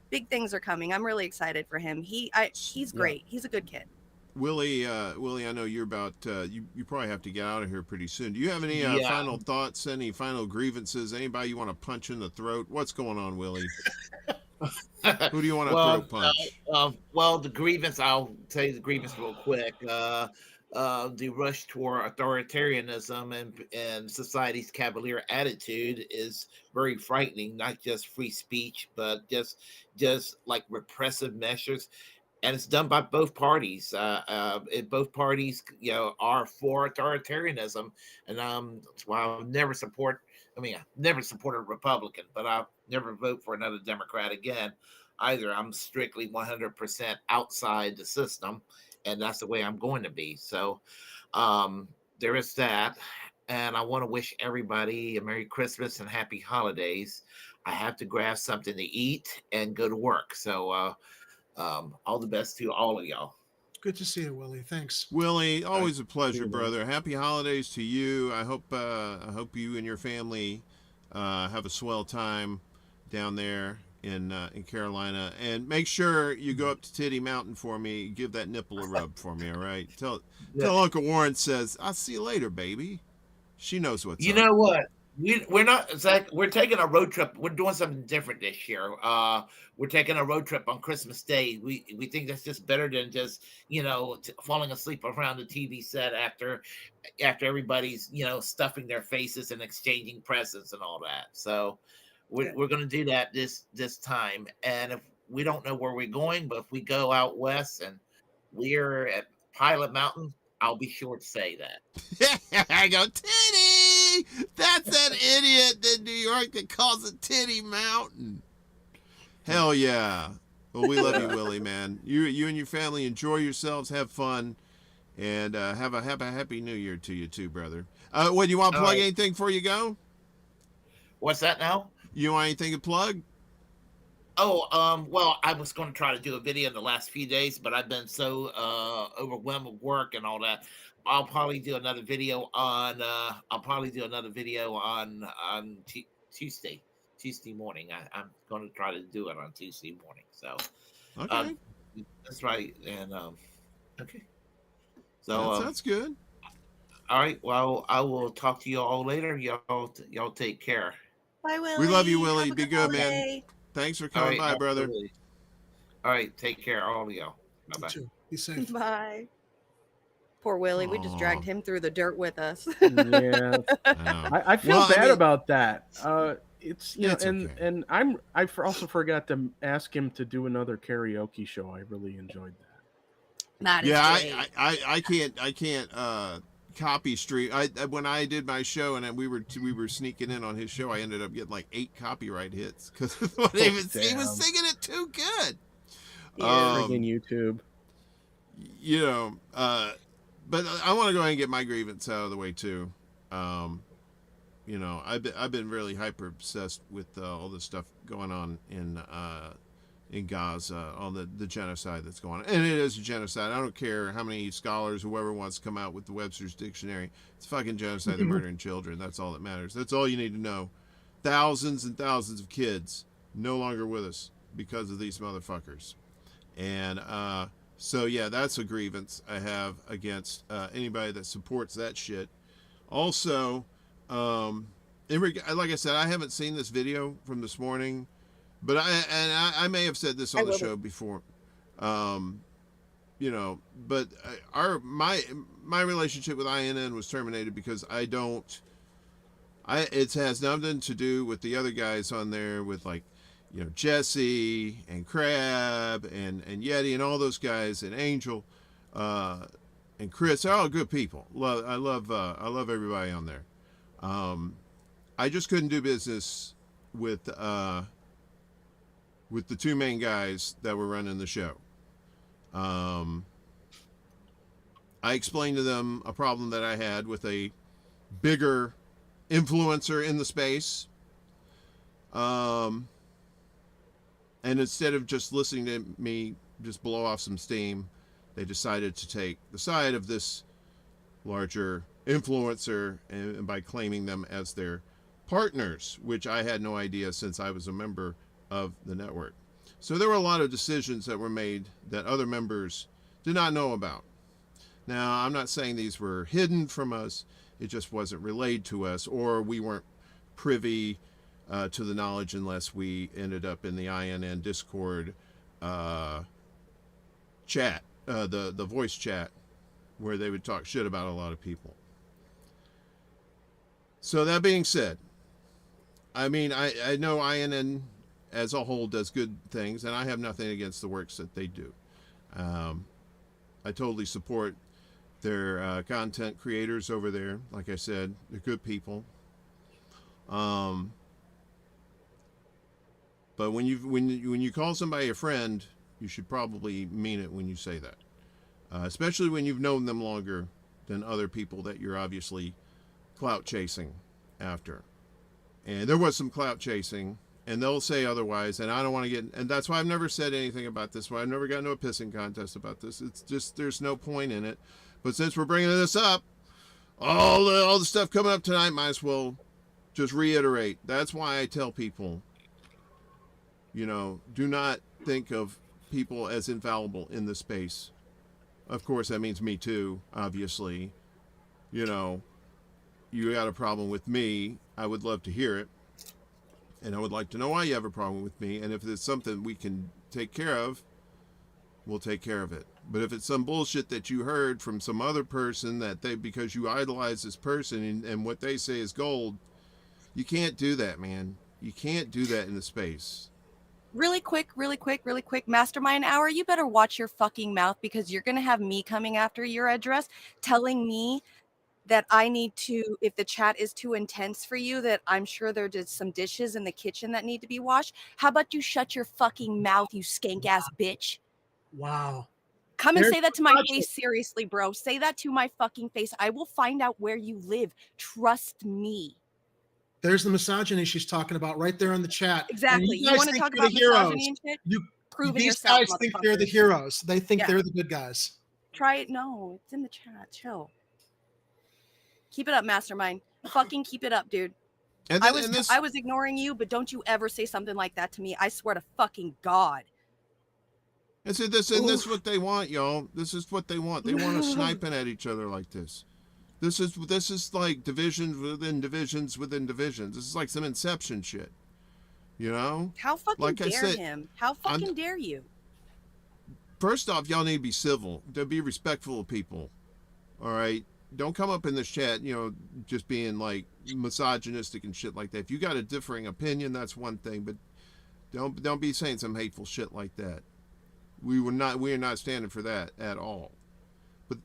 Big things are coming. I'm really excited for him. He's great. He's a good kid. Willie, I know you're about you probably have to get out of here pretty soon. Do you have any final thoughts, any final grievances, anybody you want to punch in the throat? What's going on, Willie? Who do you want to throat punch? Well, the grievance, I'll tell you the grievance real quick. The rush toward authoritarianism and society's cavalier attitude is very frightening, not just free speech, but just like repressive measures. And it's done by both parties. Both parties, are for authoritarianism, and that's why I'll never support. I never supported a Republican, but I'll never vote for another Democrat again. either. I'm strictly 100% outside the system, and that's the way I'm going to be. So there is that. And I want to wish everybody a Merry Christmas and Happy Holidays. I have to grab something to eat and go to work. So all the best to all of y'all. Good to see you, Willie. Thanks. Willie, always a pleasure, you, brother. Happy holidays to you. I hope you and your family have a swell time down there in Carolina, and make sure you go up to Titty Mountain for me. Give that nipple a rub for me, all right? Tell Uncle Warren says I'll see you later, baby. She knows what's You up. know what? We're not, Zach. We're taking a road trip. We're doing something different this year. We're taking a road trip on Christmas Day. We think that's just better than just falling asleep around the TV set after everybody's stuffing their faces and exchanging presents and all that. So we're going to do that this time. And if we don't know where we're going, but if we go out west and we're at Pilot Mountain, I'll be sure to say that. I go, Titty! That's that idiot in New York that calls it Titty Mountain. Hell yeah. Well, we love you, Willie, man. You and your family enjoy yourselves, have fun, and have a happy New Year to you too, brother. What, you want to plug anything before you go? What's that now? You want anything to plug? Oh, well, I was going to try to do a video in the last few days, but I've been so overwhelmed with work and all that. I'll probably do another video on Tuesday morning. I'm going to try to do it on Tuesday morning. So, okay, that's right. And okay, so that's good. All right. Well, I will talk to you all later. Y'all take care. Bye, Willie. We love you, Willie. Have a Be good, man. Thanks for coming by, brother. Absolutely. All right. Take care, all of y'all. Bye bye. Be safe. Bye. Poor Willie. We just dragged him through the dirt with us. Yeah, I feel bad about that. It's and I also forgot to ask him to do another karaoke show. I really enjoyed that. That is great. I can't copy stream. When I did my show and we were sneaking in on his show, I ended up getting like 8 copyright hits because he was singing it too good. Friggin' YouTube. But I want to go ahead and get my grievance out of the way too. I've been really hyper obsessed with all this stuff going on in Gaza, all the genocide that's going on, and it is a genocide. I don't care how many scholars, whoever wants to come out with the Webster's Dictionary. It's fucking genocide. They're murdering children. That's all that matters. That's all you need to know. Thousands and thousands of kids no longer with us because of these motherfuckers, and so yeah, that's a grievance I have against anybody that supports that shit. Also, like I said, I haven't seen this video from this morning, but I may have said this on the show before. But my relationship with INN was terminated because it has nothing to do with the other guys on there with Jesse and Crab and Yeti and all those guys and Angel and Chris. They're all good people. I love everybody on there. I just couldn't do business with the 2 main guys that were running the show. I explained to them a problem that I had with a bigger influencer in the space. And instead of just listening to me just blow off some steam, they decided to take the side of this larger influencer and by claiming them as their partners, which I had no idea since I was a member of the network. So there were a lot of decisions that were made that other members did not know about. Now, I'm not saying these were hidden from us. It just wasn't relayed to us, or we weren't privy to the knowledge unless we ended up in the INN Discord chat, the voice chat, where they would talk shit about a lot of people. So that being said, I know INN as a whole does good things, and I have nothing against the works that they do. I totally support their content creators over there. Like I said, they're good people. But when you call somebody a friend, you should probably mean it when you say that, especially when you've known them longer than other people that you're obviously clout chasing after. And there was some clout chasing, and they'll say otherwise, and I don't want to get, and that's why I've never said anything about this. Why I've never gotten into a pissing contest about this. It's just, there's no point in it. But since we're bringing this up, all the stuff coming up tonight, might as well just reiterate. That's why I tell people, you know, do not think of people as infallible in this space. Of course, that means me too, obviously. You know, you got a problem with me, I would love to hear it. And I would like to know why you have a problem with me. And if it's something we can take care of, we'll take care of it. But if it's some bullshit that you heard from some other person that because you idolize this person and what they say is gold, you can't do that, man. You can't do that in the space. Really quick, mastermind hour, you better watch your fucking mouth, because you're going to have me coming after your address telling me that I need to, if the chat is too intense for you, that I'm sure there are some dishes in the kitchen that need to be washed. How about you shut your fucking mouth, you skank ass bitch? Wow. Come and say that to my face, seriously, bro. Say that to my fucking face. I will find out where you live. Trust me. There's the misogyny she's talking about right there in the chat. Exactly. You want to talk about misogyny and shit? Prove it These yourself, guys think they're the heroes. They think they're the good guys. Try it. No, it's in the chat. Chill. Keep it up, mastermind. Fucking keep it up, dude. And I was ignoring you, but don't you ever say something like that to me. I swear to fucking God. And so this is what they want, y'all. This is what they want. They want us sniping at each other like this. This is like divisions within divisions within divisions. This is like some Inception shit. You know? How fucking dare him? How fucking dare you? First off, y'all need to be civil. To be respectful of people. All right? Don't come up in this chat, you know, just being like misogynistic and shit like that. If you got a differing opinion, that's one thing, but don't be saying some hateful shit like that. We are not standing for that at all. But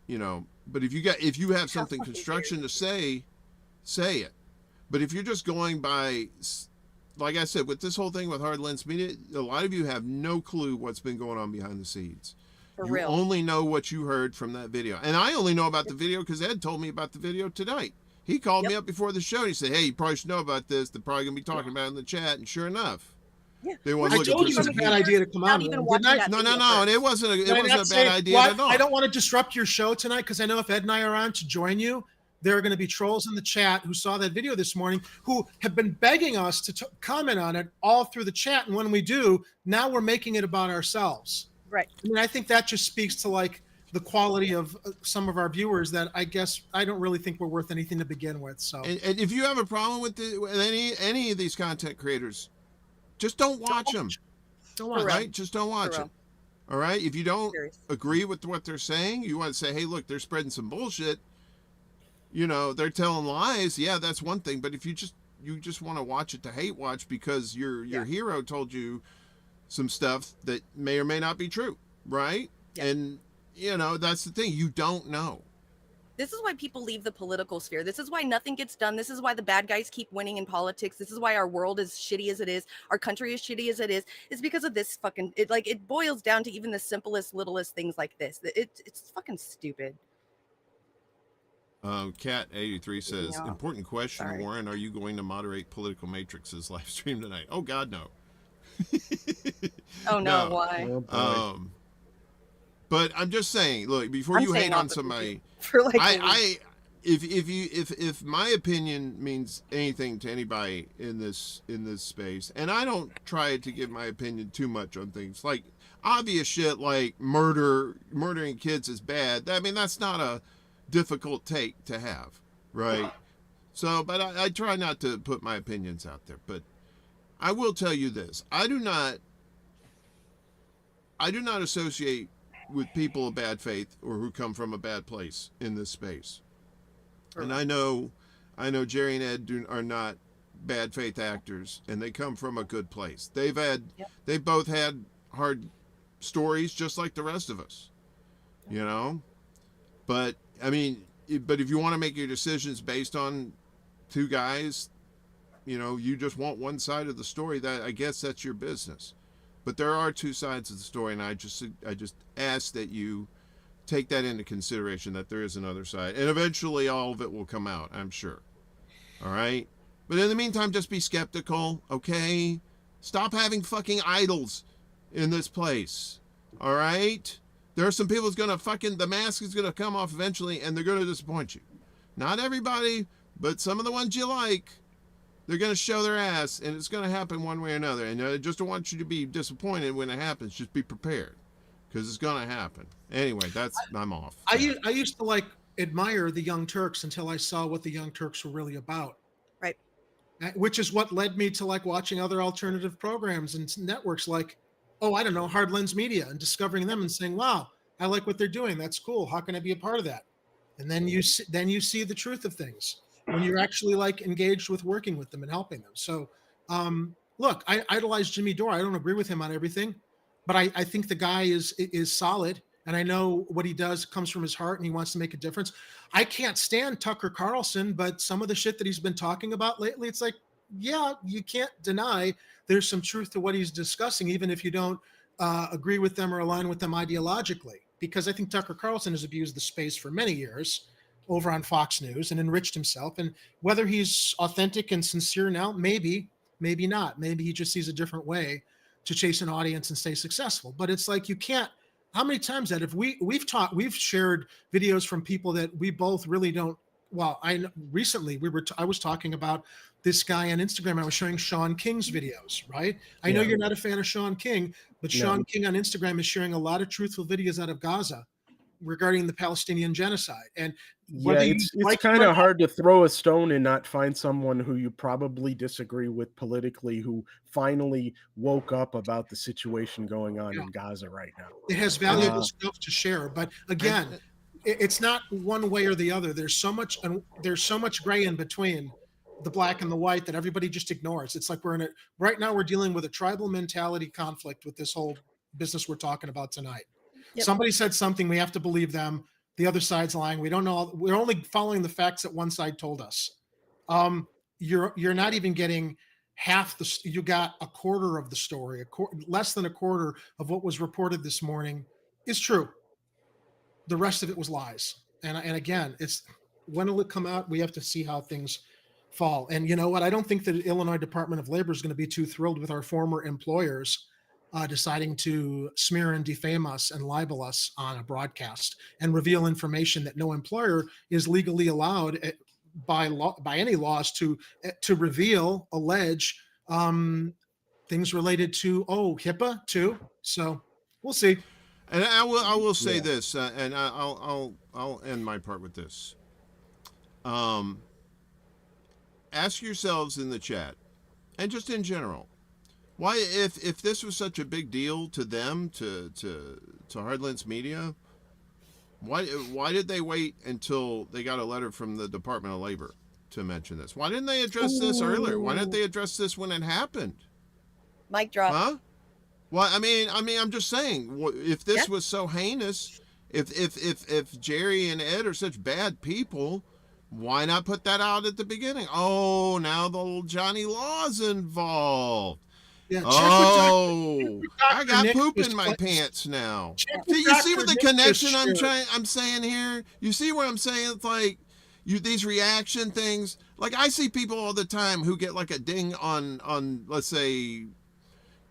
you know, but if you have something construction to say it. But if you're just going by, like I said, with this whole thing with Hard Lens Media, a lot of you have no clue what's been going on behind the scenes. You only know what you heard from that video. And I only know about the video because Ed told me about the video tonight. He called me up before the show and he said, hey, you probably should know about this. They're probably going to be talking about it in the chat. And sure enough, they weren't looking for I told you it was a bad idea to come on. No. And it wasn't a bad idea at all. I don't want to disrupt your show tonight because I know if Ed and I are on to join you, there are going to be trolls in the chat who saw that video this morning who have been begging us to comment on it all through the chat. And when we do, now we're making it about ourselves. Right. I mean, I think that just speaks to like the quality of some of our viewers that I guess I don't really think we're worth anything to begin with. So, and if you have a problem with any of these content creators, just don't watch them. Don't watch. Right? Just don't watch them. All right. If you don't agree with what they're saying, you want to say, hey, look, they're spreading some bullshit. You know, they're telling lies. Yeah, that's one thing. But if you just want to watch it to hate watch because your hero told you some stuff that may or may not be true, right? Yeah. And you know, that's the thing, you don't know. This is why people leave the political sphere. This is why nothing gets done. This is why the bad guys keep winning in politics. This is why our world is shitty as it is. Our country is shitty as it is. It's because of this fucking, it boils down to even the simplest, littlest things like this. It's fucking stupid. Cat 83 says, important question, Warren, are you going to moderate Political Matrix's live stream tonight? Oh God, no. Oh no, why? But I'm just saying, look, before you hate on somebody, if my opinion means anything to anybody in this space, and I don't try to give my opinion too much on things like obvious shit like murdering kids is bad. I mean, that's not a difficult take to have, right? So, but I try not to put my opinions out there, but I will tell you this. I do not associate with people of bad faith or who come from a bad place in this space. Sure. And I know Jerry and Ed are not bad faith actors, and they come from a good place. They've both had hard stories just like the rest of us, you know? But I mean, if you want to make your decisions based on two guys you just want one side of the story. That I guess that's your business. But there are two sides of the story, and I just ask that you take that into consideration, that there is another side. And eventually all of it will come out, I'm sure. All right? But in the meantime, just be skeptical, okay? Stop having fucking idols in this place. All right? There are some people who's going to the mask is going to come off eventually, and they're going to disappoint you. Not everybody, but some of the ones you like, they're going to show their ass, and it's going to happen one way or another. And I just don't want you to be disappointed when it happens. Just be prepared, because it's going to happen. Anyway, I'm off. I used to admire the Young Turks until I saw what the Young Turks were really about. Right. Which is what led me to watching other alternative programs and networks Hard Lens Media, and discovering them and saying, wow, I like what they're doing. That's cool. How can I be a part of that? And then you see the truth of things when you're actually engaged with working with them and helping them. So look, I idolize Jimmy Dore. I don't agree with him on everything, but I think the guy is solid, and I know what he does comes from his heart, and he wants to make a difference. I can't stand Tucker Carlson, but some of the shit that he's been talking about lately, it's yeah, you can't deny there's some truth to what he's discussing, even if you don't agree with them or align with them ideologically. Because I think Tucker Carlson has abused the space for many years over on Fox News and enriched himself. And whether he's authentic and sincere now, maybe not. Maybe he just sees a different way to chase an audience and stay successful. But it's you can't. How many times that if we've shared videos from people that we both really don't. Well, I was talking about this guy on Instagram. I was showing Sean King's videos, right? I know you're not a fan of Sean King, but Sean King on Instagram is sharing a lot of truthful videos out of Gaza regarding the Palestinian genocide. And it's kind of hard to throw a stone and not find someone who you probably disagree with politically, who finally woke up about the situation going on in Gaza right now. It has valuable stuff to share, but again, it's not one way or the other. There's so much gray in between the black and the white that everybody just ignores. It's right now we're dealing with a tribal mentality conflict with this whole business we're talking about tonight. Yep. Somebody said something, we have to believe them. The other side's lying. We don't know. We're only following the facts that one side told us. You're not even getting half you got a quarter of the story, less than a quarter of what was reported this morning is true. The rest of it was lies. And again, when will it come out? We have to see how things fall. And you know what? I don't think that Illinois Department of Labor is going to be too thrilled with our former employers deciding to smear and defame us and libel us on a broadcast and reveal information that no employer is legally allowed by any laws to reveal, allege things related to HIPAA too. So we'll see. And I will say this, and I'll end my part with this. Ask yourselves in the chat, and just in general, why, if this was such a big deal to them, to Hardlands Media, why did they wait until they got a letter from the Department of Labor to mention this? Why didn't they address this earlier? Why didn't they address this when it happened? Mic drop. Huh? Well, I mean, I'm just saying, if this was so heinous, if Jerry and Ed are such bad people, why not put that out at the beginning? Oh, now the old Johnny Law's involved. Yeah, I got poop in my pants now. Do you see what the connection I'm saying here? You see what I'm saying? It's these reaction things. I see people all the time who get a ding on let's say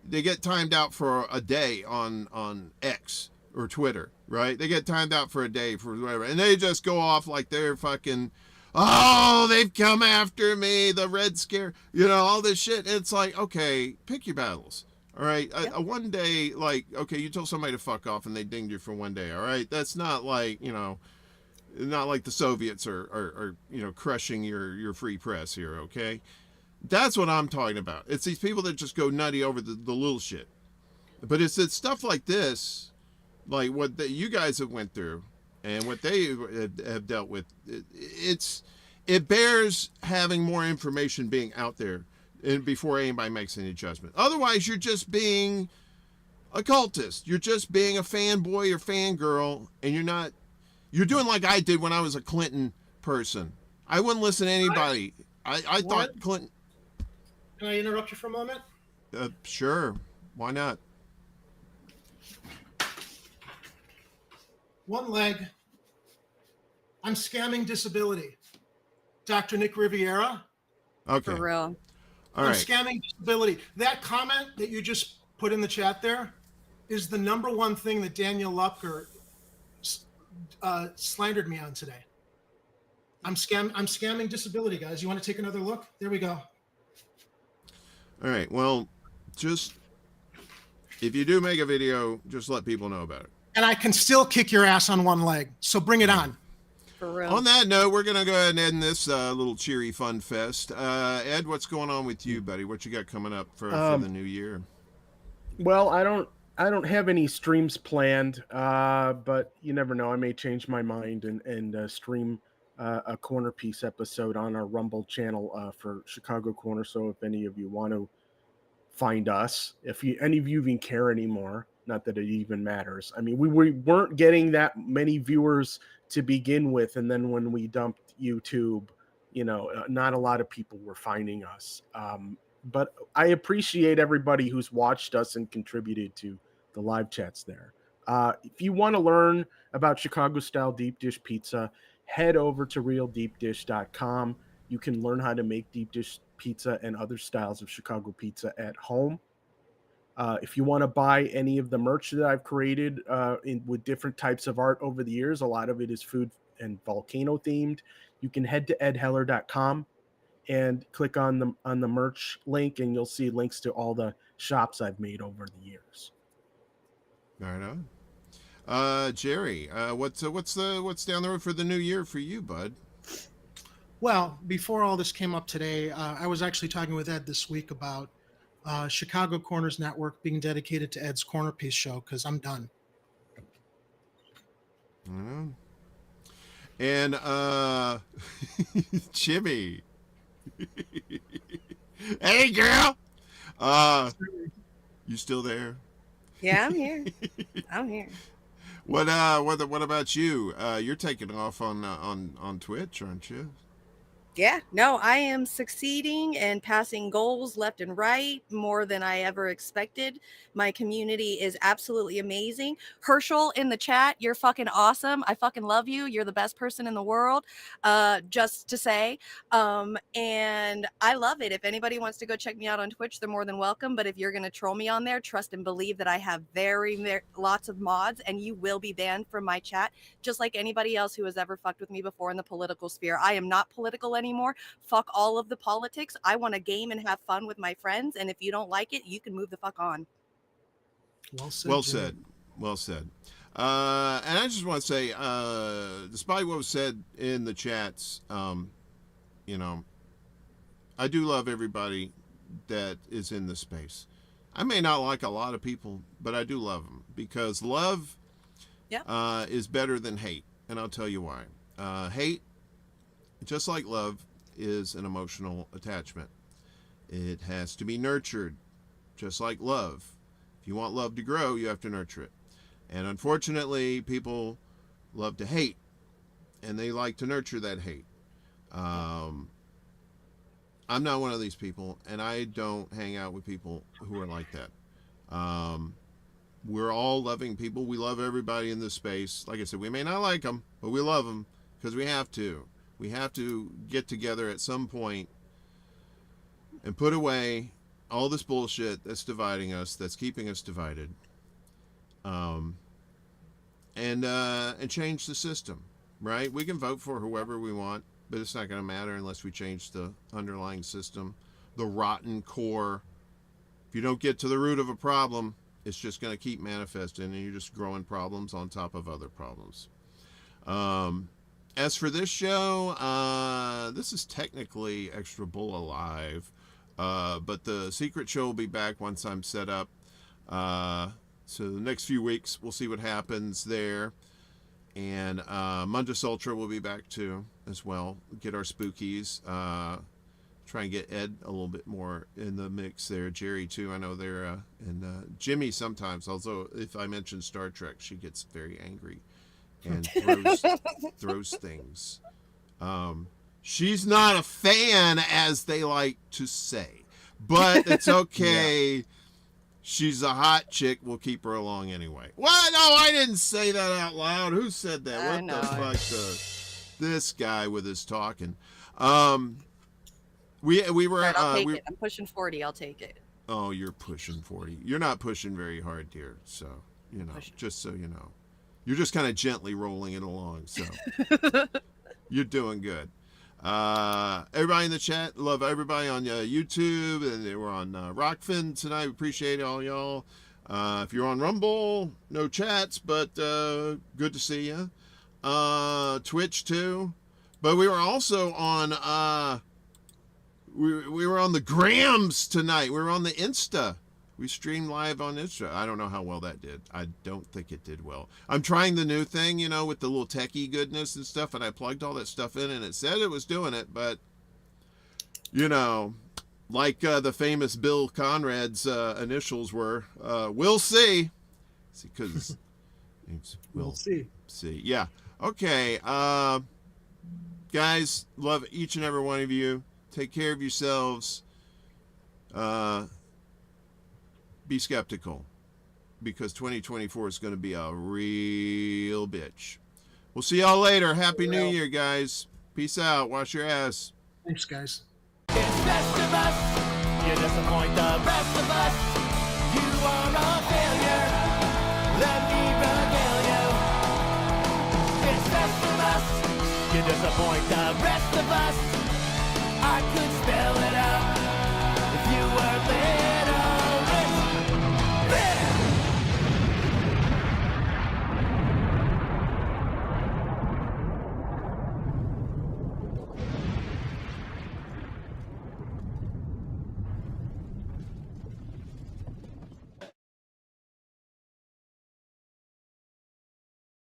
they get timed out for a day on X or Twitter, right? They get timed out for a day for whatever, and they just go off like they're fucking, oh, they've come after me, the Red Scare, all this shit. It's okay, pick your battles, all right? Yeah. One day, okay, you told somebody to fuck off and they dinged you for one day, all right? That's not not like the Soviets are crushing your free press here, okay? That's what I'm talking about. It's these people that just go nutty over the little shit. But it's stuff like this, like what you guys have went through and what they have dealt with. It bears having more information being out there before anybody makes any judgment. Otherwise, you're just being a cultist. You're just being a fanboy or fangirl, and you're doing like I did when I was a Clinton person. I wouldn't listen to anybody. I thought Clinton. Can I interrupt you for a moment? Sure. Why not? One leg. I'm scamming disability. Dr. Nick Riviera. Okay. For real. All I'm right. scamming disability. That comment that you just put in the chat there is the number one thing that Daniel Lupker slandered me on today. I'm scamming disability, guys. You want to take another look? There we go. All right. Well, just if you do make a video, just let people know about it. And I can still kick your ass on one leg. So bring it on. For real. On that note, we're going to go ahead and end this little cheery fun fest. Ed, what's going on with you, buddy? What you got coming up for the new year? Well, I don't have any streams planned, but you never know. I may change my mind and stream a corner piece episode on our Rumble channel for Chicago Corner. So if any of you want to find us, if any of you even care anymore, not that it even matters. I mean, we weren't getting that many viewers to begin with, and then when we dumped YouTube, not a lot of people were finding us. But I appreciate everybody who's watched us and contributed to the live chats there. If you want to learn about Chicago-style deep dish pizza, head over to realdeepdish.com. You can learn how to make deep dish pizza and other styles of Chicago pizza at home. If you want to buy any of the merch that I've created with different types of art over the years, a lot of it is food and volcano themed. You can head to edheller.com and click on the merch link, and you'll see links to all the shops I've made over the years. Right on. Jerry, what's down the road for the new year for you, bud? Well, before all this came up today, I was actually talking with Ed this week about Chicago Corners Network being dedicated to Ed's Corner Piece show, because I'm done. And Jimmy. Hey, girl. You still there? Yeah, I'm here. I'm here. What about you? You're taking off on Twitch, aren't you? Yeah, no, I am succeeding and passing goals left and right more than I ever expected. My community is absolutely amazing. Herschel in the chat, you're fucking awesome. I fucking love you. You're the best person in the world, just to say. And I love it. If anybody wants to go check me out on Twitch, they're more than welcome. But if you're going to troll me on there, trust and believe that I have lots of mods, and you will be banned from my chat, just like anybody else who has ever fucked with me before in the political sphere. I am not political anymore. Fuck all of the politics. I want to game and have fun with my friends, and if you don't like it, you can move the fuck on. Well said. Well said. And I just want to say, despite what was said in the chats, I do love everybody that is in this space. I may not like a lot of people, but I do love them, because love is better than hate, and I'll tell you why. Hate, just like love, is an emotional attachment. It has to be nurtured, just like love. If you want love to grow, you have to nurture it. And unfortunately, people love to hate, and they like to nurture that hate. I'm not one of these people, and I don't hang out with people who are like that. We're all loving people. We love everybody in this space. Like I said, we may not like them, but we love them because we have to. We have to get together at some point and put away all this bullshit that's dividing us, that's keeping us divided, and change the system, right? We can vote for whoever we want, but it's not going to matter unless we change the underlying system, the rotten core. If you don't get to the root of a problem, it's just going to keep manifesting, and you're just growing problems on top of other problems. As for this show, this is technically ExtraBulla Live, but the secret show will be back once I'm set up. So the next few weeks, we'll see what happens there. And Mundus Ultra will be back too, as well. Get our spookies. Try and get Ed a little bit more in the mix there. Jerry too, I know they're, and Jimmy sometimes, although if I mention Star Trek, she gets very angry and throws things. She's not a fan, as they like to say. but it's okay. Yeah. She's a hot chick. We'll keep her along anyway. What? No, I didn't say that out loud. Who said that? What the fuck? This guy with his talking. We were. Right, I'll take it. I'm pushing 40. I'll take it. Oh, you're pushing 40. You're not pushing very hard, dear. So just so you know, you're just kind of gently rolling it along. So you're doing good. Everybody in the chat, love everybody on YouTube, and we're on Rockfin tonight. We appreciate all y'all. If you're on Rumble, no chats, but good to see you. Twitch too, but we were also on we were on the Grams tonight. We were on the Insta. We streamed live on Insta. I don't know how well that did. I don't think it did well. I'm trying the new thing, with the little techie goodness and stuff, and I plugged all that stuff in, and it said it was doing it, but, like the famous Bill Conrad's initials were, we'll see. Because we'll see. Yeah. Okay. Guys, love each and every one of you. Take care of yourselves. Be skeptical, because 2024 is going to be a real bitch. We'll see y'all later. Happy New Year, guys. Peace out. Wash your ass. Thanks, guys. It's Festivus. You disappoint the rest of us. You are a failure. Let me regale you. It's Festivus. You disappoint the rest of us. I could spell it out.